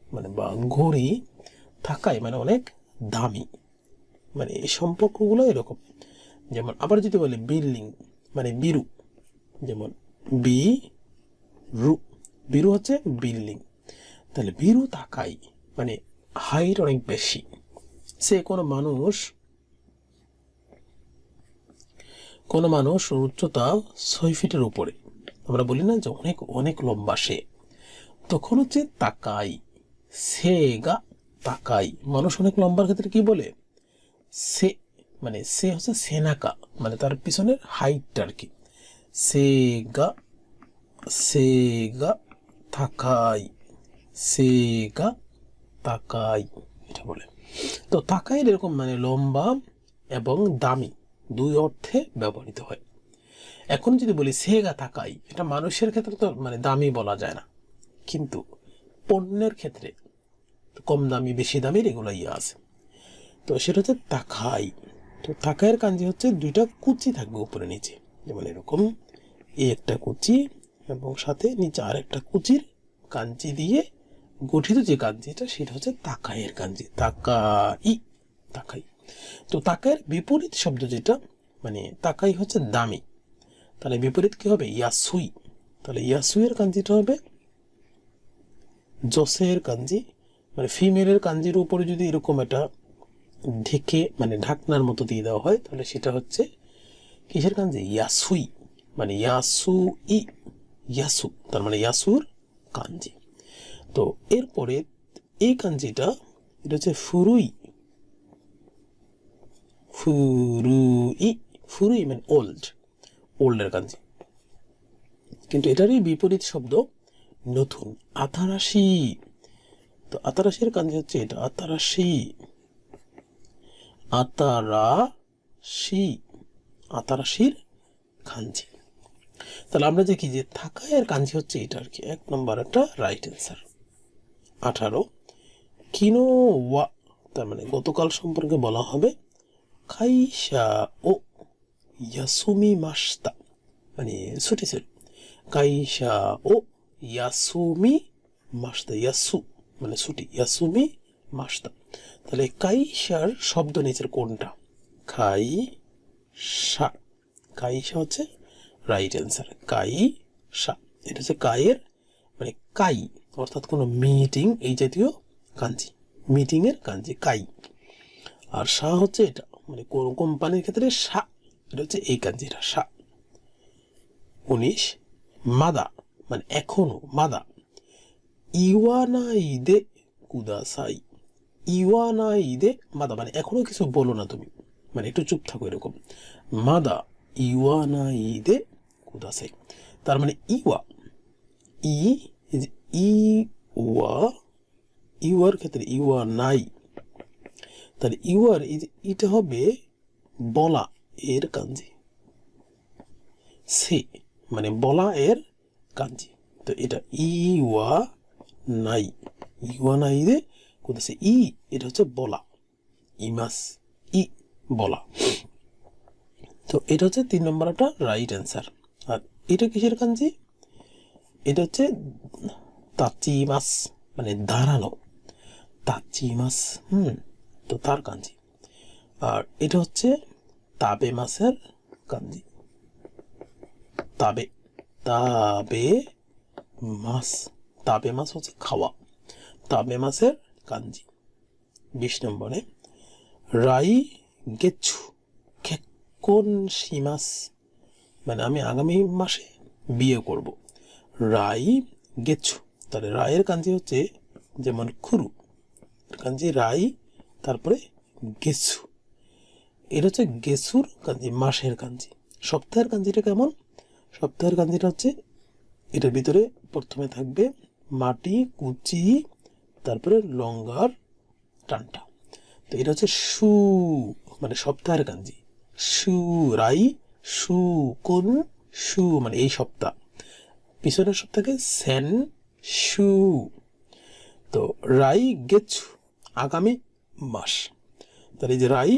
Speaker 1: মানে বা ঘড়ি, থাকাই মানে অনেক দামি, মানে এই সম্পর্কগুলো এরকম। যেমন আবার যদি বলে বিল্ডিং মানে বিরু, যেমন বি রু, বিরু হচ্ছে বিল্ডিং, তাহলে বিরু তাকাই মানে হাইট অনেক বেশি। সে কোনো মানুষ উচ্চতা 6 ফিটের উপরে, আমরা বলি না যে অনেক অনেক লম্বা সে, তখন হচ্ছে তাকাই, সেগা তাকাই। মানুষ অনেক লম্বার ক্ষেত্রে কি বলে, সে মানে সে হচ্ছে সেনাকা মানে তার পিছনের হাইটটা আর কি, সেগা, সেগা তাকাই, সেগা তাকাই এটা বলে। তো তাকাই এরকম মানে লম্বা এবং দামি, দুই অর্থে ব্যবহৃত হয়। এখন যদি বলি সেগা তাকাই, এটা মানুষের ক্ষেত্রে তো মানে দামি বলা যায় না, কিন্তু পণ্যের ক্ষেত্রে কম দামি বেশি দামির এগুলো আছে। তো সেটা হচ্ছে তাকাই। তো তাকাইয়ের কাঞ্জি হচ্ছে দুইটা কুচি থাকবে উপরে নিচে, যেমন এরকম এই একটা কুচি এবং সাথে নিচে আর একটা কুচির কাঞ্জি দিয়ে গঠিত যে কাঞ্জিটা, সেটা হচ্ছে তাকাইয়ের কাঞ্জি, তাকাই, তাকাই। তো তাকাইয়ের বিপরীত শব্দ যেটা, মানে তাকাই হচ্ছে দামি, তাহলে বিপরীত কি হবে? ইয়াসুই। তাহলে ইয়াসুইয়ের কাঞ্জিটা হবে জোসের কাঞ্জি, মানে ফিমেলের কাঞ্জির উপরে যদি এরকম একটা ঢেকে মানে ঢাকনার মতো দিয়ে দেওয়া হয়, তাহলে সেটা হচ্ছে কিসের কাঞ্জি? ইয়াসুই, মানে ইয়াসুই, ইয়াসু, তার মানে ইয়াসুর কাঞ্জি। তো এরপরে এই কাঞ্জিটা, এটা হচ্ছে ফুরুই, ফুরুই, ফুরুই মানে ওল্ড, ওল্ডের কাঞ্জি। কিন্তু এটারই বিপরীত শব্দ নতুন, আতারাশি। তো আতারাশির কাঞ্জি হচ্ছে এটা, আতারাশি, আতারাশি, আতারাশির কাঞ্জি। তাহলে আমরা দেখি যে থাকায়ের কাঞ্জি হচ্ছে এটা আর কি, 1 নম্বর একটা রাইট অ্যান্সার। 18 কিনোওয়া, তার মানে গতকাল সম্পর্কে বলা হবে কাইশা ও ইয়াসুমি মাস্তা, মানে ছুটি ছিল। কাইশা ও ইয়াসুমি মাস্তা, ইয়াসু মানে ছুটি, ইয়াসুমি মাস্তা। তাহলে কাইশার শব্দ নিচের কোনটা? কাইশা, কাইশা হচ্ছে রাইট অ্যান্সার, কাইশা। এটা হচ্ছে কায়ের মানে কাই, অর্থাৎ কোনো মিটিং এই জাতীয় কাঞ্জি, মিটিং এর কাঞ্জি কাই। আর সা হচ্ছে এটা, মানে কোন কোম্পানির ক্ষেত্রে সা, এটা হচ্ছে এই কাঞ্জিটা সা। 19 মাদা, মানে এখনো, মাদা ইওয়ানাইদে কুদাসাই, ইওয়ানাইদে মাদা মানে এখনো কিছু বলো না তুমি, মানে একটু চুপ থাকো এরকম। মাদা ইওয়ানাইদে কুদাসাই, তার মানে ইওয়া, ই ইওয়া, ইওয়ার ক্ষেত্রে ইওয়া নাই, তাহলে ইওয়ার এটা হবে বলা এর কাঞ্জি, সে মানে বলা এর কাঞ্জি। তো এটা ইওয়া নাই, ইওয়া নাই রে কোথায় ই, এটা হচ্ছে বলা, ইমাস, ই বলা। তো এটা হচ্ছে 3 নম্বর একটা রাইট অ্যান্সার। আর এটা কিসের কাঞ্জি? এটা হচ্ছে তাচিমাস, মানে দাঁড়ানো, তাচিমাস, তো তার কাঞ্জি। আর এটা হচ্ছে তাবে মাসের কাঞ্জি, তাবে, তাবে মাস, তাবে মাস হচ্ছে খাওয়া, তাবে মাসের কাঞ্জি। 20 নম্বরে রাই গেছু খেক্কন শিমাস, মানে আমি আগামী মাসে বিয়ে করব। রাই গেছু, তাহলে রায়ের কাঞ্জি হচ্ছে যেমন খুরু, কাঞ্জি রাই, তারপরে গেছু, এটা হচ্ছে গেছুর কাঞ্জি, মাসের কাঞ্জি। সপ্তাহের কাঞ্জিটা কেমন? সপ্তাহের কাঞ্জিটা হচ্ছে এটার ভিতরে প্রথমে থাকবে মাটি, কুচি, তারপরে লঙ্গার টানটা। তো এটা হচ্ছে সু, মানে সপ্তাহের কাঞ্জি, সু রাই সু কোন সু, মানে এই সপ্তাহ, পিছনের সপ্তাহে সেন সু। তো রাই গেছু আগামী মাস, তাহলে এই যে রাই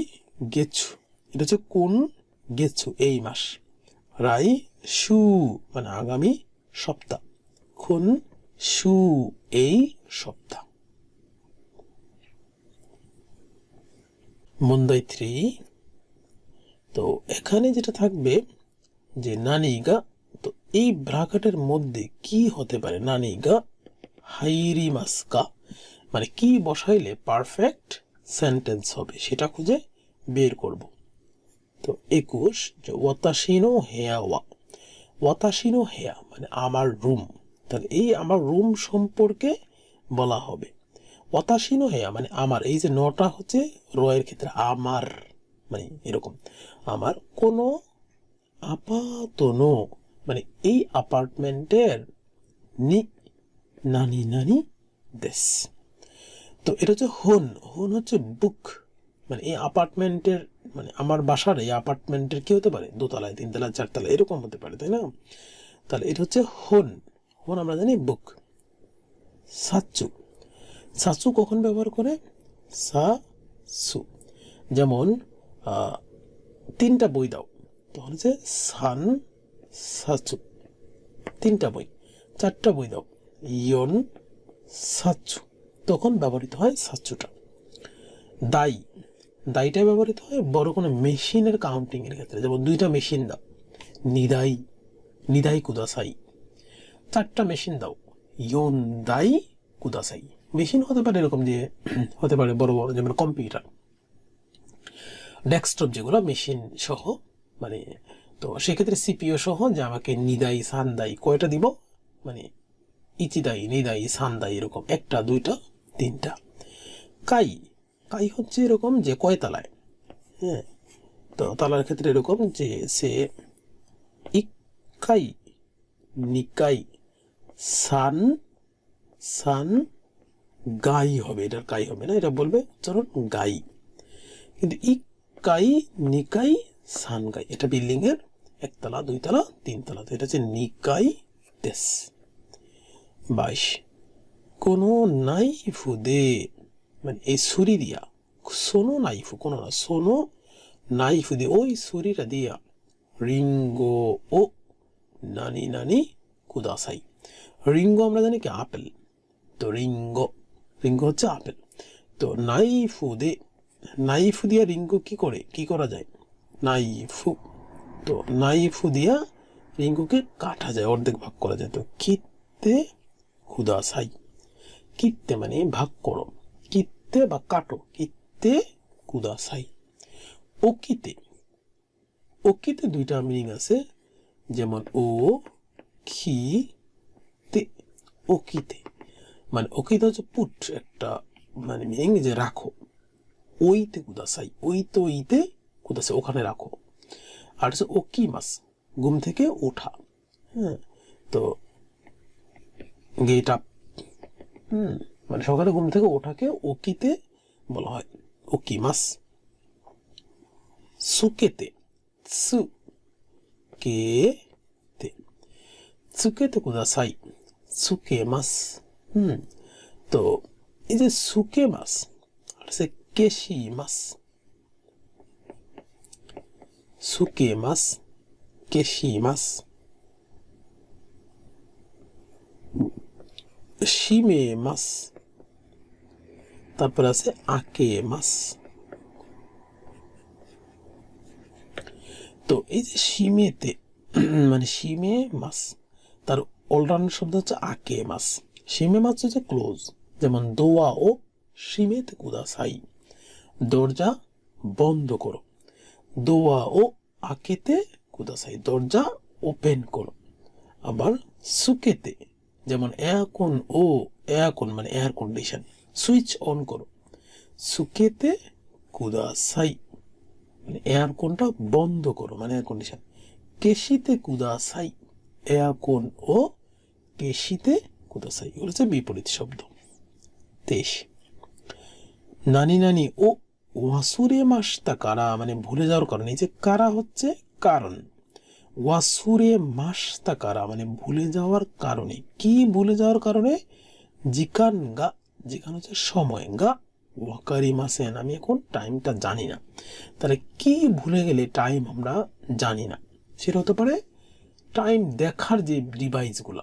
Speaker 1: গেছু, এটা হচ্ছে কোন গেছু এই মাস, রাই সু মানে আগামী সপ্তাহ, খুন সু এই সপ্তাহ। মন্দাই 3, তো এখানে যেটা থাকবে যে নানিগা, তো এই ব্রাকেটের মধ্যে কি হতে পারে? নানিগা হাইরি মাস্কা, মানে কি বসাইলে পারফেক্ট সেন্টেন্স হবে সেটা খুঁজে বের করব। তো 21 যে ওয়াতাশিনো হেয়াওয়া, ওয়াতাশিনো হেয়া মানে আমার রুম, তাহলে এই আমার রুম সম্পর্কে বলা হবে। ওয়াতাশিনো হেয়া মানে আমার, এই যে নটা হচ্ছে রয়ের ক্ষেত্রে আমার, মানে এরকম আমার কোনো আপাতনো, মানে এই অ্যাপার্টমেন্টের নি নানি নানি দেশ। তো এটা হচ্ছে হোন, হোন হচ্ছে বুক, মানে এই অ্যাপার্টমেন্টের, মানে আমার বাসার এই অ্যাপার্টমেন্টের কি হতে পারে? দোতলায়, তিনতলা, চারতলা এরকম হতে পারে, তাই না? তাহলে এটা হচ্ছে হোন, হোন আমরা জানি বুক। সাচ্চু, সাচ্চু কখন ব্যবহার করে? সু, যেমন 3টা বই দাও, তখন হচ্ছে সান সাচ্চু, 3টা বই। 4টা বই দাও, ইয়ন সাচ্চু, তখন ব্যবহৃত হয় সাচ্চুটা। দাই, দাইটা ব্যবহৃত হয় বড় কোনো মেশিনের কাউন্টিং এর ক্ষেত্রে, যেমন 2টা মেশিন দাও, নিদাই নিদাই কুদাসাই। 4টা মেশিন দাও, ইয়ন দাই কুদাসাই। মেশিন হতে পারে এরকম যে হতে পারে বড় বড়, যেমন কম্পিউটার, ডেস্কটপ, যেগুলো মেশিন সহ, মানে তো সেক্ষেত্রে সিপিইউ সহ যে আমাকে নিদাই সান্দাই কয়টা দিব, মানে ইচিদাই নিদাই সান্দাই এরকম 1টা 2টা 3টা। কাই কাই হচ্ছে এরকম যে কয় তালায়, হ্যাঁ, তো তালার ক্ষেত্রে এরকম যে সে ইকাই নিকাই সান সান গাই হবে, এটার কাই হবে না, এটা বলবে উচ্চারণ গাই। কিন্তু ইকাই নিকাই সান গাই, এটা বিল্ডিং এর 1 তলা 2 তলা 3 তলা, তো এটা হচ্ছে নিকাই দেশ। 22 কোনো নাইফু দে, মানে এই ছুরি দিয়া, সোনো নাইফু কোনো না, সোনো নাইফু দিয়ে, ওই ছুরিটা দিয়া, রিঙ্গো ও নানি নানি কুদাসাই। রিঙ্গো আমরা জানি কি আপেল, তো রিঙ্গো রিঙ্গো হচ্ছে আপেল। তো নাইফু দে, নাইফু দিয়া রিঙ্গো কি করে কি করা যায়, নাইফু, তো নাইফু দিয়া রিঙ্গোকে কাটা যায়, অর্ধেক ভাগ করা যায়। তো কিত্তে কুদাসাই, কিত্তে মানে ভাগ করো, কিত্তে বা কাটো, কিত্তে কুদাসাই। ওকিতে, ওকিতে 2টা মিনিং আছে, যেমন ও কি তে, ওকিতে মানে ওকিতে হচ্ছে পুট, একটা মানে মিনিং যে রাখো, ওইতে কুদাসাই, ওইতে ওইতে কুদাসাই ওখানে রাখো। আর হচ্ছে ওকি মাস, ঘুম থেকে ওঠা, হ্যাঁ, তো গেট আপ, মানে সকালে ঘুম থেকে ওঠাকে ওকিতে বলা হয়, ওকি মাস। সুকেতে, সু কে তে, সুকেতে কুদাসাই, সুকে মাস। তো এই যে সুকে মাস আর সে কেশি মাস, সুকে মাস কেশি মাস। শিমে মাস, তারপর আছে আকে মাস। তো এই যে শিমেতে মানে শিমে মাস, তার অলরাউন্ডার শব্দ হচ্ছে আকে মাস। শিমে মাস হচ্ছে ক্লোজ, যেমন দোয়া ও শিমেতে কুদাসাই, দরজা বন্ধ করো। দোয়া ও আকেতে কুদাসাই, দরজা ওপেন করো। আবার সুকেতে, যেমন এয়ারকন মানে এয়ার কন্ডিশন, সুইচ অন করো, সুকেতে কুদাসাই মানে এয়ারকনটা বন্ধ করো, মানে এয়ার কন্ডিশন। কেশিতে কুদাসাই, এয়ারকন ও কেশিতে কুদাসাই, এগুলো হচ্ছে বিপরীত শব্দ। 23 নানি নানি ও ওয়াসুরে মাসতা কারা, মানে ভুলে যাওয়ার কারণে, এই যে কারা হচ্ছে কারণ, ওয়াসুরে মাসতা কারা মানে ভুলে যাওয়ার কারণে। কি ভুলে যাওয়ার কারণে, জিকান গা, জিকান হচ্ছে সময়, গা ওয়াকারি মাসেন আমি এখন টাইমটা জানি না। তাহলে কি ভুলে গেলে টাইম আমরা জানি না, সেটা হতে পারে টাইম দেখার যে ডিভাইসগুলো,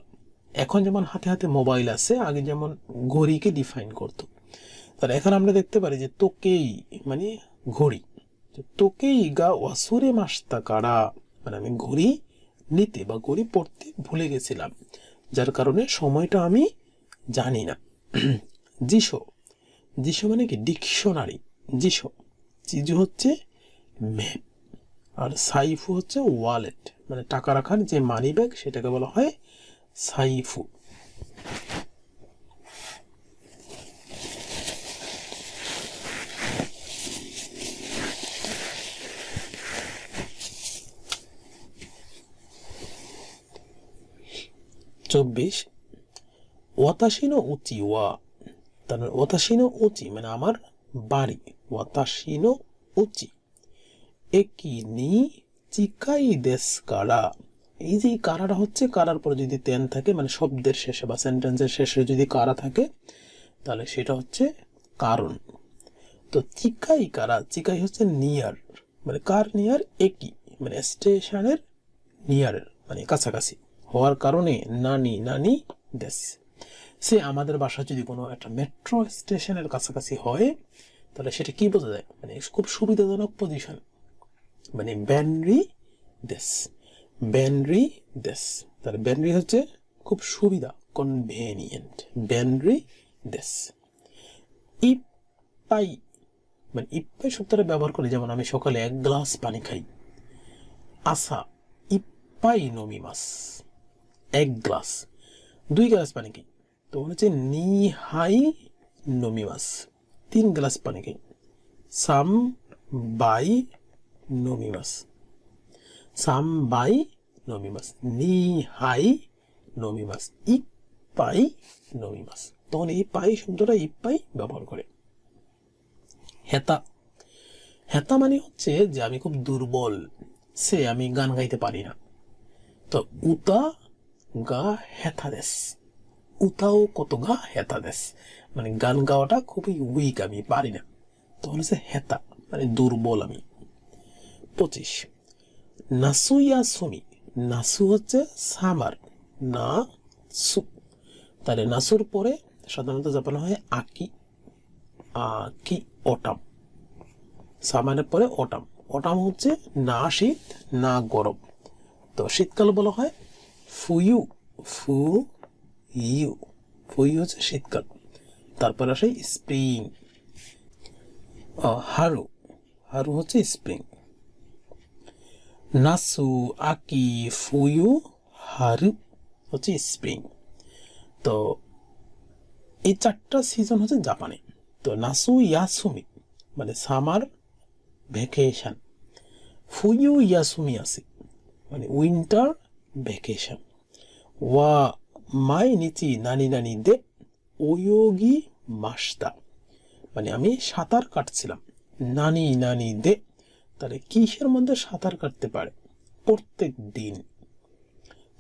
Speaker 1: এখন যেমন হাতে হাতে মোবাইল আছে, আগে যেমন ঘড়িকে ডিফাইন করতো, তাহলে এখন আমরা দেখতে পারি যে তোকেই মানে ঘড়ি, তোকেই গা ওয়াসুরে মাসতা কারা মানে আমি ঘড়ি নিতে বা ঘড়ি পড়তে ভুলে গেছিলাম, যার কারণে সময়টা আমি জানি না। জিসো, জিসো মানে কি ডিকশনারি, জিসো, জিজু হচ্ছে ম্যাপ, আর সাইফু হচ্ছে ওয়ালেট, মানে টাকা রাখার যে মানি ব্যাগ সেটাকে বলা হয় সাইফু। চব্বিশ ওয়াতাশিনো উচি ওয়া, তার ওয়াতাশিনো উচি মানে আমার বাড়ি, ওয়াতাশিনো উচি একি নি চিকাই দেশ কারা। এই যে কারাটা হচ্ছে, কারার পরে যদি তেন থাকে মানে শব্দের শেষে বা সেন্টেন্সের শেষে যদি কারা থাকে তাহলে সেটা হচ্ছে কারণ। তো চিকাই কারা, চিকাই হচ্ছে নিয়ার, মানে কার নিয়ার, একি মানে স্টেশনের নিয়ার মানে কাছাকাছি হওয়ার কারণে নানি নানি দেশ। সে আমাদের বাসা যদি কোনো একটা মেট্রো স্টেশনের কাছাকাছি হয় তাহলে সেটা কি বোঝা যায়, মানে খুব সুবিধাজনক পজিশন, মানে বেনরি দেশ, বেনরি দেশ। তাহলে বেনরি হচ্ছে খুব সুবিধা, কনভেনিয়েন্ট, বেনরি দেশ। ইপ্পাই, মানে ইপ্পাই শব্দটা ব্যবহার করি, যেমন আমি সকালে 1 গ্লাস পানি খাই। আসা ইপ্পাই নমিমাস, 1 গ্লাস, 2 গ্লাস পানি খাই। তো হচ্ছে নিহাই নমিমাস, 3 গ্লাস পানি খাই। সাম বাই নমিমাস, সাম বাই নমিমাস, নিহাই নমিমাস, ইপ্পাই নমিমাস। তখন এই পাই শব্দটা ইপ্পাই ব্যবহার করে। হেতা, হেতা মানে হচ্ছে যে আমি খুব দুর্বল, সে আমি গান গাইতে পারি না। তো উতা গা হেতা দেশ, উতাও কত গা হেতা দেশ, মানে গান গাওয়াটা খুবই উইক, আমি পারি না। তখন হচ্ছে হেতা, মানে দুর্বল আমি। 25 নাসু ইয়াসুমি, নাসু হচ্ছে সামার, না সু। তাহলে নাসুর পরে সাধারণত জাপানো হয় আকি, আকি অটাম, সামারের পরে অটাম। অটাম হচ্ছে না শীত না গরম, তো শীতকাল বলা হয় ফুয়ু, ফু ইউ, ফুয়ু হচ্ছে শীতকাল। তারপর আসে স্প্রিং, হারু, হারু হচ্ছে স্প্রিং। নাসু, আকি, ফুয়ু, হারু হচ্ছে স্প্রিং। তো এই 4টা সিজন হচ্ছে জাপানে। তো নাসু ইয়াসুমি মানে সামার ভ্যাকেশন, ফুয়ু ইয়াসুমি আছে মানে উইন্টার ভ্যাকেশন। ওয়া মাই নিচি নানি নানি দে ওয়োগি মাস্তা, মানে আমি সাঁতার কাটছিলাম। নানি নানি দে, তাহলে কিসের মধ্যে সাঁতার কাটতে পারে, প্রত্যেক দিন।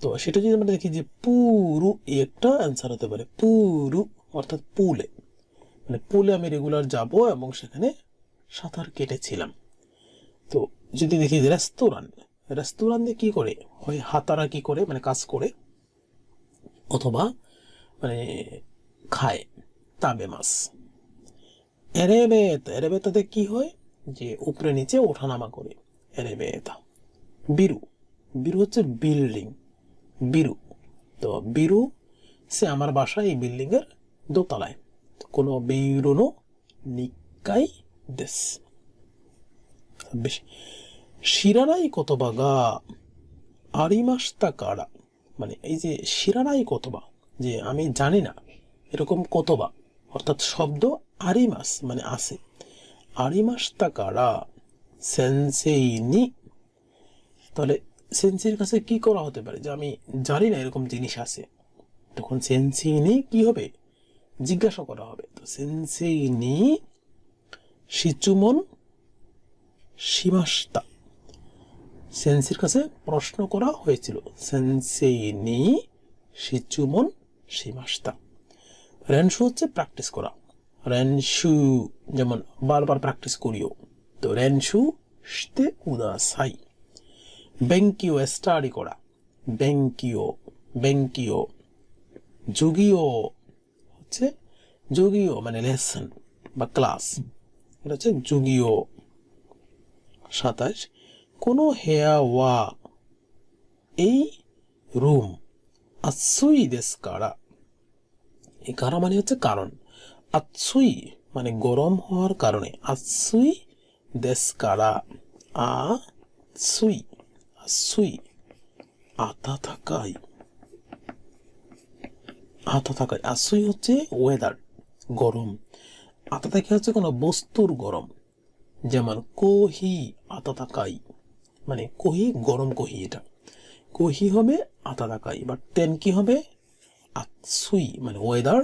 Speaker 1: তো সেটা যদি আমরা দেখি যে পুরু, একটা অ্যান্সার হতে পারে, পুরু অর্থাৎ পুলে, মানে পুলে আমি রেগুলার যাব এবং সেখানে সাঁতার কেটেছিলাম। তো যদি দেখি রেস্তোরাঁ, রেস্তোরাঁতে কি করে হয়, হাতারা কি করে মানে কাজ করে, অথবা মানে খায়, তাবে মাছ। এরেবেতা, এরেবেতাতে কি হয় যে উপরে নিচে ওঠানামা করে, এরেবেতা। বিরু, বিরু হচ্ছে বিল্ডিং, বিরু। তো বিরু সে আমার বাসা এই বিল্ডিং এর দোতলায়। কোনো বিরুনো নিকাই দেশ। বেশি শিরানাই কতবা গা আরিমাস্তা কারা, মানে এই যে শিরানাই কতবা, যে আমি জানি না এরকম কতবা, অর্থাৎ শব্দ আরিমাস মানে আছে, আরিমাস্তা কারা সেন্সেই নি। তাহলে সেন্সির কাছে কি করা হতে পারে, যে আমি জানি না এরকম জিনিস আছে, তখন সেন্সেই নি কি হবে, জিজ্ঞাসা করা হবে। তো সেন্সেই নি শিচুমন শিমাস্তা, সেন্সির কাছে প্রশ্ন করা হয়েছিল, সেন্সেই নি শিচুমন শিমাস্তা। রেনশু হচ্ছে প্র্যাকটিস করা, রেনশু যেমন বারবার প্র্যাকটিস করিও, তো রেনশু শিতে কুদাসাই। বেঙ্কিও স্টাডি করা, বেঙ্কিও, বেঙ্কিও। যোগিও হচ্ছে, যোগিও মানে লেসন বা ক্লাস, এটা হচ্ছে যোগিও। 27 কোনো হেয়া ওয়া এই রুম আতসুই দেশু কারা, এই কারা মানে হচ্ছে কারণ, আতসুই মানে গরম হওয়ার কারণে, আতসুই দেশু কারা, আতসুই, আতসুই আতাতাকাই, আতাতাকাই। আতসুই হচ্ছে ওয়েদার গরম, আতাতাকাই হচ্ছে কোনো বস্তুর গরম, যেমন কোহি আতাতাকাই, মানে কোহি গরম কোহি, এটা কোহি হবে আতাতাকাই, বাট তেন কি হবে আতসুই মানে ওয়েদার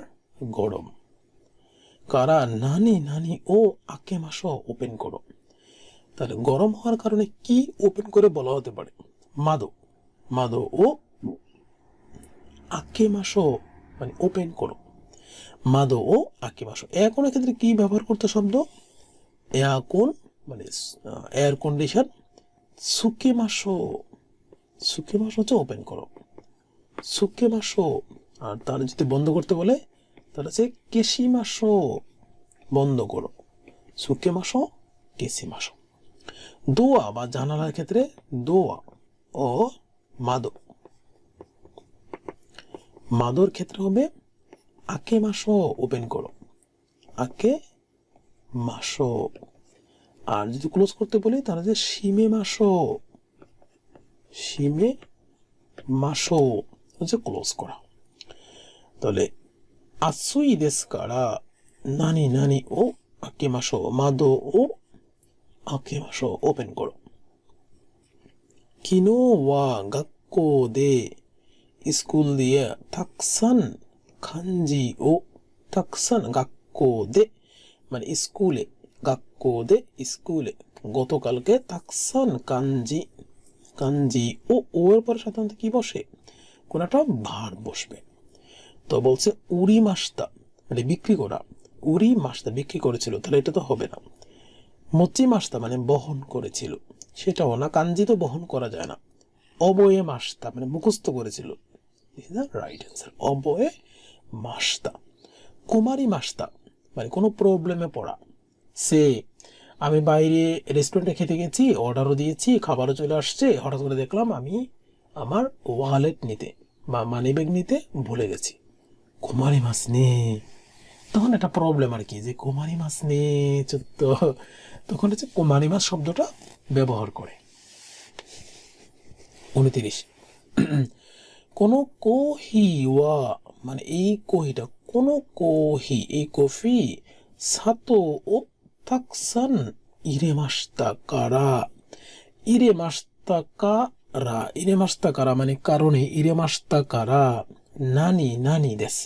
Speaker 1: গরম। কারা নানি নানি ও আকে মাসো ওপেন করো, তাহলে গরম হওয়ার কারণে কি ওপেন করে বলা হতে পারে, মাদো, মাদো ও আকে মাসো মানে ওপেন করো, মাদো ও আকে মাসো। এয়ারকনের ক্ষেত্রে কি ব্যবহার করতে শব্দ, এয়ারকন মানে এয়ার কন্ডিশন, সুকে মাসো, সুকে মাসো হচ্ছে ওপেন করো, সুকে মাসো। আর তার যদি বন্ধ করতে বলে তাহলে হচ্ছে কেশি মাসো, বন্ধ করো, সুকে মাসো কেসি মাসো। দোয়া বা জানালার ক্ষেত্রে দোয়া ও মাদো। মাদোর ক্ষেত্রে হবে আকে মাসো, ওপেন করো, আকে মাসো। আর যদি ক্লোজ করতে বলি তাহলে যে শিমে মাসো, শিমে মাসো হচ্ছে ক্লোজ করা। তাহলে আতসুই দেশু কারা নানি নানি ও আকে মাসো, মাদো ও আকে মাসো, ওপেন করো। কিনো ওয়া গাক্কো দে স্কুল দিয়ে তাকসান কাঞ্জি ও তাকসান গাক্কো দে মানে স্কুলে, গাক্কো দে স্কুলে, গতকালকে তাকসান কাঞ্জি, কাঞ্জি ও ও এর পরে সাধারণত কি বসে, কোন একটা ভার্ব বসবে। তো বলছে উরি মাস্তা মানে বিক্রি করা, উরি মাস্তা বিক্রি করেছিল, তাহলে এটা তো হবে না। মচি মাস্তা মানে বহন করেছিল, সেটাও না, কাঞ্জি তো বহন করা যায় না। অবয়ে মাস্তা মানে মুখস্থ করেছিল, রাইট অ্যান্সার অবয়ে মাস্তা। কুমারী মাস্তা মানে কোনো প্রবলেমে পড়া। সে আমি বাইরে রেস্টুরেন্টে খেতে গেছি, অর্ডারও দিয়েছি, খাবারও চলে আসছে, হঠাৎ করে দেখলাম আমি আমার ওয়ালেট নিতে বা মানি ব্যাগ নিতে ভুলে গেছি। কুমারী মাস নে, তখন একটা প্রবলেম আর কি, যে কুমারী মাস নে, তো তখন হচ্ছে কুমারী মাস শব্দটা ব্যবহার করে। 29 কোনো কোহি ওয়া মানে এই কোহিটা, কোনো কোহি এই কফি সাতো ও তাকসান ইরে মাস্তা কারা, ইরে মাস্তা কারা, ইরে মাস্তা কারা মানে কারণে, ইরে মাস্তা কারা নানি নানি দেশ।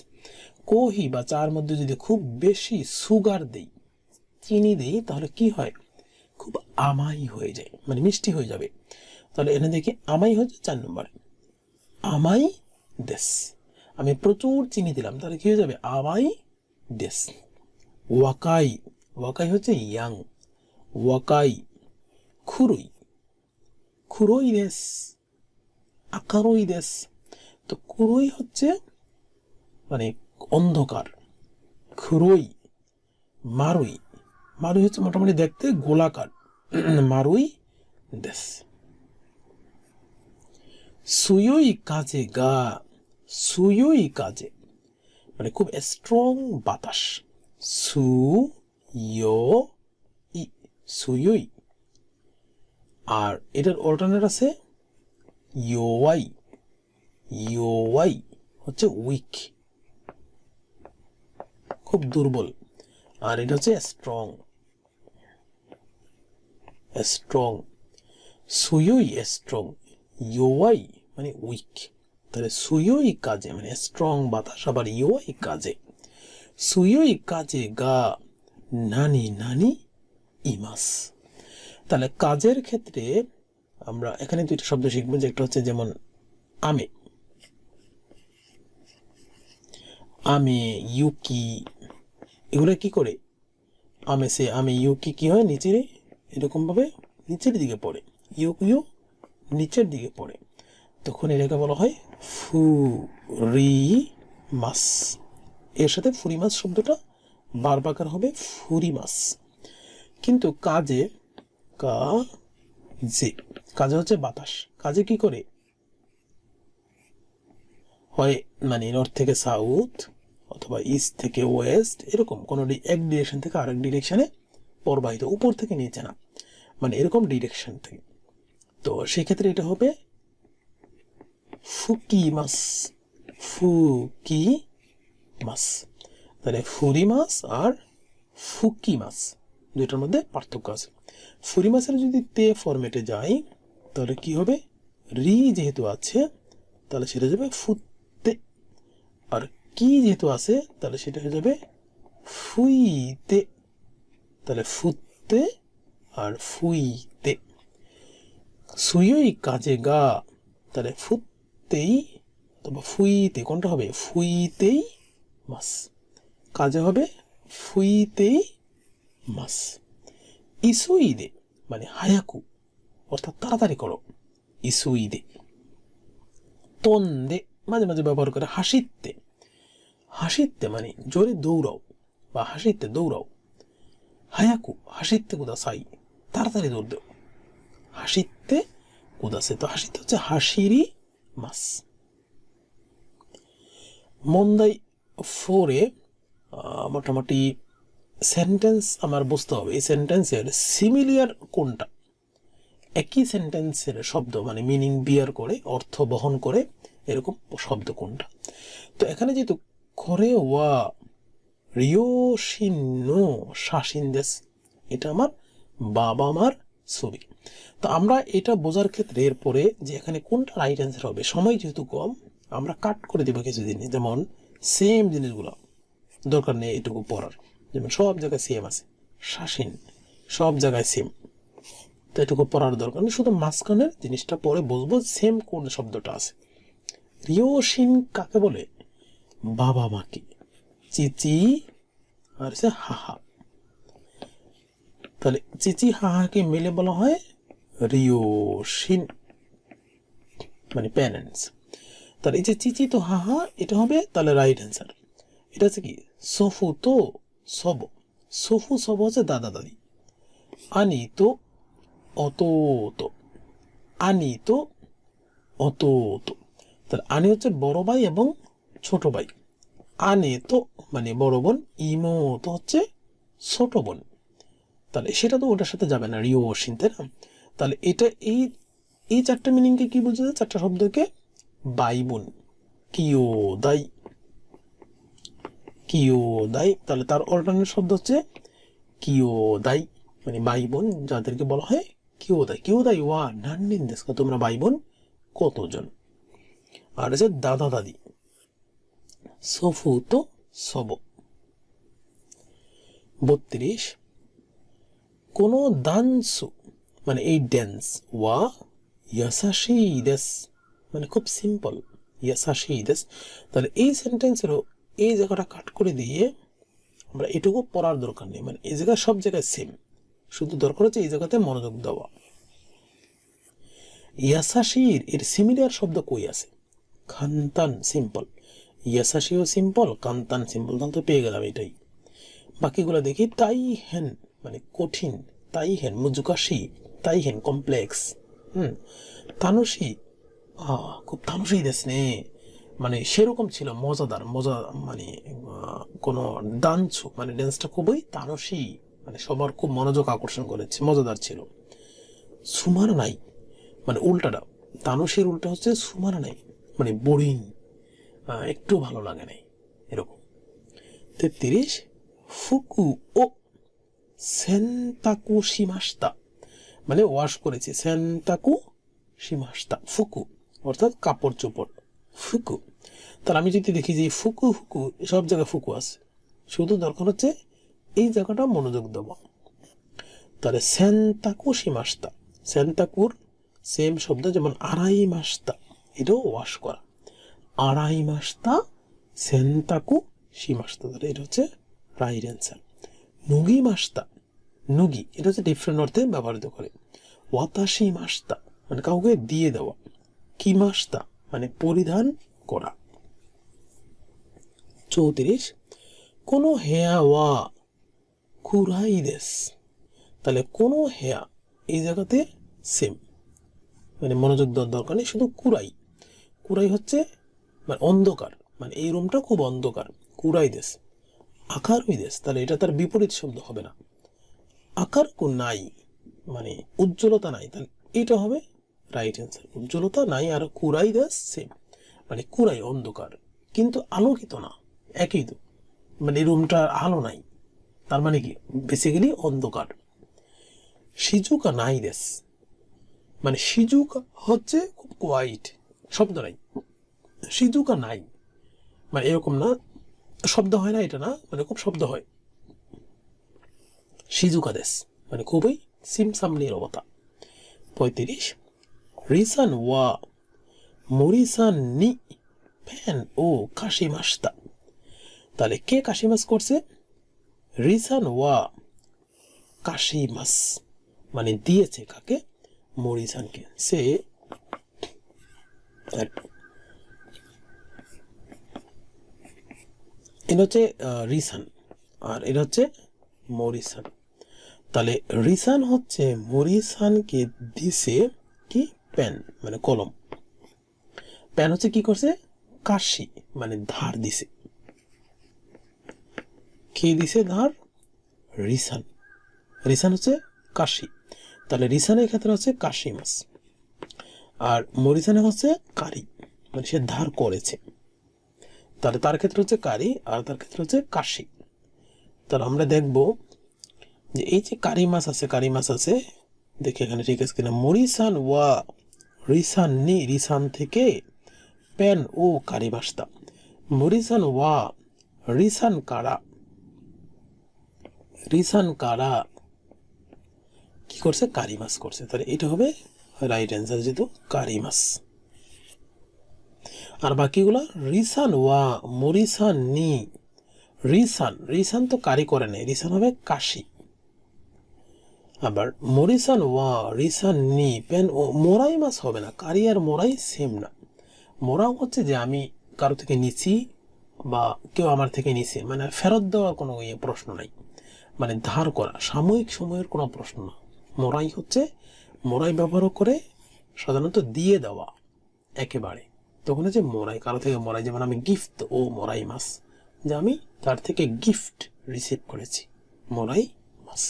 Speaker 1: কোহি বা চার মধ্যে যদি খুব বেশি সুগার দেই, চিনি দেই, তাহলে কি হয়, খুব আমাই হয়ে যায়, মানে মিষ্টি হয়ে যাবে। তাহলে এনে দেখি আমাই হচ্ছে 4 নম্বরে, আমাই দেশ। আমি প্রচুর চিনি দিলাম, তাহলে কি হয়ে যাবে, আমাই দেশ। ওয়াকাই, ওয়াকাই হচ্ছে ইয়াং, ওয়াকাই। খুরুই, খুরোই দেশ, আকারই দেশ। তো খুরোই হচ্ছে মানে অন্ধকার, খুরোই। মারুই, মারুই হচ্ছে মোটামুটি দেখতে গোলাকার, মারুই দেশ। সুয়োই কাজে গা, সুয়োই কাজে মানে খুব স্ট্রং বাতাস, সুয়োই, সুয়োই। আর এটার অল্টারনেট আছে ইয়োয়াই, ইয়োয়াই হচ্ছে উইক, খুব দুর্বল। আর এটা হচ্ছে স্ট্রং, স্ট্রং। সুয়োই স্ট্রং, ইয়োয়াই মানে উইক। তাহলে সুয়োই কাজে মানে স্ট্রং বাতাস, আবার ইয়োয়াই কাজে। সুয়োই কাজে গা নানি নানি ইমাস। তাহলে কাজের ক্ষেত্রে আমরা এখানে দুইটা শব্দ শিখবো, যে একটা হচ্ছে যেমন আমে, আমে ইউকি, এগুলো কি করে, আমে সে আমে ইউকি কি হয়, নিচে এরকম ভাবে নিচের দিকে পড়ে, ইউকিও নিচের দিকে পড়ে, তখন এটাকে বলা হয় ফুরিমাস। এর সাথে ফুরিমাস শব্দটা বারবার হবে ফুরিমাস। কিন্তু কাজে, কাজে, কাজে হচ্ছে বাতাস, কাজে কি করে হয়, মানে নর্থ থেকে সাউথ অথবা ইস্ট থেকে ওয়েস্ট, এরকম কোনো এক ডিরেকশন থেকে আরেক ডিরেকশনে প্রবাহিত, উপর থেকে নিচে না, মানে এরকম ডিরেকশন থেকে। তো সেক্ষেত্রে এটা হবে ফুকিমাস, ফুকিমাস। তাহলে ফুরিমাস আর ফুকিমাস দুইটার মধ্যে পার্থক্য আছে। ফুরিমাসের যদি তে ফরম্যাটে যাই তাহলে কি হবে, রি যেহেতু আছে তাহলে সেটা যাবে ফুতে, আর কি যেহেতু আছে তাহলে সেটা হয়ে যাবে ফুইতে। তাহলে ফুতে আর ফুইতে। সুয়োই কাজে গা, তাহলে ফুতেই অথবা ফুইতে, কোনটা হবে, ফুইতেই মাস, কাজে হবে ফুইতেই মাস। ইসুইদে মানে হায়াকু অর্থাৎ তাড়াতাড়ি করো, ইসুইদে। তন্দে মাঝে মাঝে ব্যবহার করে হাসিতে, হাসিতে মানে জোরে দৌড়াও বা হাসিতে দৌড়াও। হায়াকু হাসিতে কুদাসাই, তাড়াতাড়ি দৌড় দেও। হাসিতে কুদাসে, তো হাসিতে হচ্ছে হাসিরি মাস। মন্দাই 4-এ মোটামুটি সেন্টেন্স আমার বুঝতে হবে এই সেন্টেন্সের সিমিলিয়ার কোনটা, একই সেন্টেন্সের শব্দ মানে মিনিং বিয়ার করে, অর্থ বহন করে এরকম শব্দ কোনটা। তো এখানে যেহেতু করে ওয়া রিয়োশিনো শাসিন দেশ, এটা আমার বাবা মার ছবি। তো আমরা এটা বোঝার ক্ষেত্রে এরপরে যে এখানে কোনটা রাইট অ্যান্সার হবে, সময় যেহেতু কম আমরা কাট করে দেবো কিছু জিনিস, যেমন সেম জিনিসগুলো দরকার নেই এটুকু পড়ার, যেমন সব জায়গায় সেম আছে, শাসিন সব জায়গায় সেম, তো এটুকু পড়ার দরকার নেই, শুধু মাঝখানের জিনিসটা পরে বুঝবো সেম কোন শব্দটা আছে। রিয়োশিন কাকে বলে, বাবা মাকে, চিচি আর সে হাহা, তাহলে চিচি হাহাকে মিলে বলা হয় রিয়োশিন মানে প্যারেন্টস। তাহলে এই যে চিচি তো হাহা এটা হবে তাহলে রাইট অ্যান্সার। এটা হচ্ছে কি সফু তো সব, সফু সব হচ্ছে দাদা দাদি, আনি তো অত তো, আনি তো অত তো, তাহলে আনি হচ্ছে বড় ভাই এবং ছোট ভাই, আনে তো মানে বড় বোন, ইমো তো হচ্ছে ছোট বোন, তাহলে সেটা তো ওটার সাথে যাবে না রিয়োশিন, তাই না? তাহলে এটা এই এই চারটা মিনিংকে কি বোঝাচ্ছে, চারটা শব্দকে, ভাই বোন, কিও দাই, কিও দাই, তাহলে তার অল্টারনেট শব্দ হচ্ছে কিও দাই মানে ভাই বোন যাদেরকে বলা হয় কিও দাই। কিও দাই ওয়া নান্নিন দেশ, তোমরা ভাই বোন কতজন। আর আছে দাদা দাদি, সফু তো সব। 32 কোনো দানসু মানে এই ড্যান্স, ওয়া ইয়াসাশি দেশ মানে খুব সিম্পল, ইয়াসাশি দেশ। তাহলে এই সেন্টেন্সেরও এই জায়গাটা কাট করে দিয়ে আমরা এটুকু পড়ার দরকার নেই, মানে এই জায়গায় সব জায়গায় সেম, শুধু দরকার হচ্ছে এই জায়গাতে মনোযোগ দেওয়া। ইয়াসাশির এর সিমিলার শব্দ কই আছে, খান্তান সিম্পল, ইয়াসাশিও সিম্পল, কান্তান সিম্পল, তাহলে তো পেয়ে গেলাম এটাই। বাকিগুলো দেখি, তাই হেন মানে কঠিন, তাই হেন মুজুকাশি, তাই হেন কমপ্লেক্স, তানুশি খুব তানুশি দেশ নে মানে সেরকম ছিল মজাদার, মজা মানে কোনো ডান্সু মানে ড্যান্সটা খুবই তানুশি মানে সবার খুব মনোযোগ আকর্ষণ করেছে, মজাদার ছিল। সুমার নাই মানে উল্টাটা, তানুশির উল্টা হচ্ছে সুমার নাই মানে বোরিং, একটু ভালো লাগে নাই এরকম। 33 ফুকু ও সেন্তাকু শিমাস্তা মানে ওয়াশ করেছি, সেন্তাকু শিমাস্তা ফুকু অর্থাৎ কাপড় চোপড়, ফুকু। তাহলে আমি যদি দেখি যে ফুকু ফুকু সব জায়গায় ফুকু আছে, শুধু দরকার হচ্ছে এই জায়গাটা মনোযোগ দেব। তাহলে সেন্তাকু শিমাস্তা, সেন্তাকুর সেম শব্দ, যেমন আড়াই মাস্তা এটাও ওয়াশ করা, আড়াই মাস্তা সেন্তাকু শিমাস্তা, তাহলে এটা হচ্ছে রাইট অ্যান্সার। নুগি মাস্তা, নুগি এটা হচ্ছে ডিফারেন্ট অর্থে ব্যবহৃত করে, ওয়াতাশি মাস্তা মানে কাউকে দিয়ে দেওয়া, কি মাস্তা মানে পরিধান করা। 34 কোনো হেয়া ওয়া কুরাই দেশ, তাহলে কোনো হেয়া এই জায়গাতে সেম মানে মনোযোগ দেওয়ার দরকার নেই, শুধু কুরাই, কুরাই হচ্ছে মানে অন্ধকার, মানে এই রুমটা খুব অন্ধকার, কুরাই দেশ। আকারুই দেশ, তাহলে এটা তার বিপরীত শব্দ হবে না, আকার কু নাই মানে উজ্জ্বলতা নাই, তাহলে এটা হবে রাইট অ্যান্সার, উজ্জ্বলতা নাই। আর কুরাই দেশ সেম মানে কুরাই অন্ধকার কিন্তু আলোকিত না, একই তো মানে রুমটা আলো নাই, তার মানে কি বেসিক্যালি অন্ধকার। সিজুকা নাই দেশ মানে সিজুকা হচ্ছে খুব কোয়াইট, শব্দ নাই, সিজুকা নাই মানে এরকম না শব্দ হয় না, এটা না মানে খুব শব্দ হয়। সিজুকা দেশ মানে খুবই সিমসামনি অবতা। 35 রিসান ওয়া মরিসান নি ফ্যান ও কাশিমাস্তা, তাহলে কে কাশিমাস করছে, রিসান ওয়া কাশিমাস মানে দিয়েছে কাকে, মরিসানকে, সে এটা হচ্ছে রিসান আর এটা হচ্ছে মরিসান। তাহলে রিসান হচ্ছে মরিসানকে দিছে কি পেন মানে কলম, পেন হচ্ছে কি করছে কাশি মানে ধার দিছে, কি দিছে ধার রিসান, রিসান হচ্ছে কাশি, তাহলে রিসানের ক্ষেত্রে হচ্ছে কাশি মাছ, আর মরিসানের হচ্ছে কারি মানে সে ধার করেছে, তাহলে তার ক্ষেত্রে হচ্ছে কারি আর তার ক্ষেত্রে হচ্ছে কাশি। তাহলে আমরা দেখব যে এই যে কারি মাছ আছে, কারি মাছ আছে, দেখি এখানে ঠিক আছে কিনা। মরিসান ওয়া রিসান নি, রিসান থেকে পেন ও কারি বাস্তা, মরিসান ওয়া রিসান কারা, রিসান কারা কি করছে কারি মাছ করছে, তাহলে এটা হবে রাইট অ্যান্সার যেহেতু কারি মাছ। আর বাকিগুলা রিসান ওয়া মরিসান নি, রিসান রিসান তো কারি করে নেই, রিসান হবে কাশি, আবার মরিসান ওয়া রিসান নি পেন ও মোরাই মাছ হবে না, কারি আর মোরাই সেম না। মোরাও হচ্ছে যে আমি কারো থেকে নিছি বা কেউ আমার থেকে নিছে, মানে ফেরত দেওয়ার কোনো প্রশ্ন নাই, মানে ধার করা সাময়িক সময়ের কোনো প্রশ্ন না। মোরাই হচ্ছে মোরাই ব্যবহার করে সাধারণত দিয়ে দেওয়া একেবারে, তখন হচ্ছে মোরাই, কারো থেকে মোরাই, যেমন আমি গিফট ও মোরাই মাছ, যে আমি তার থেকে গিফট রিসিভ করেছি, মোরাই মাছ।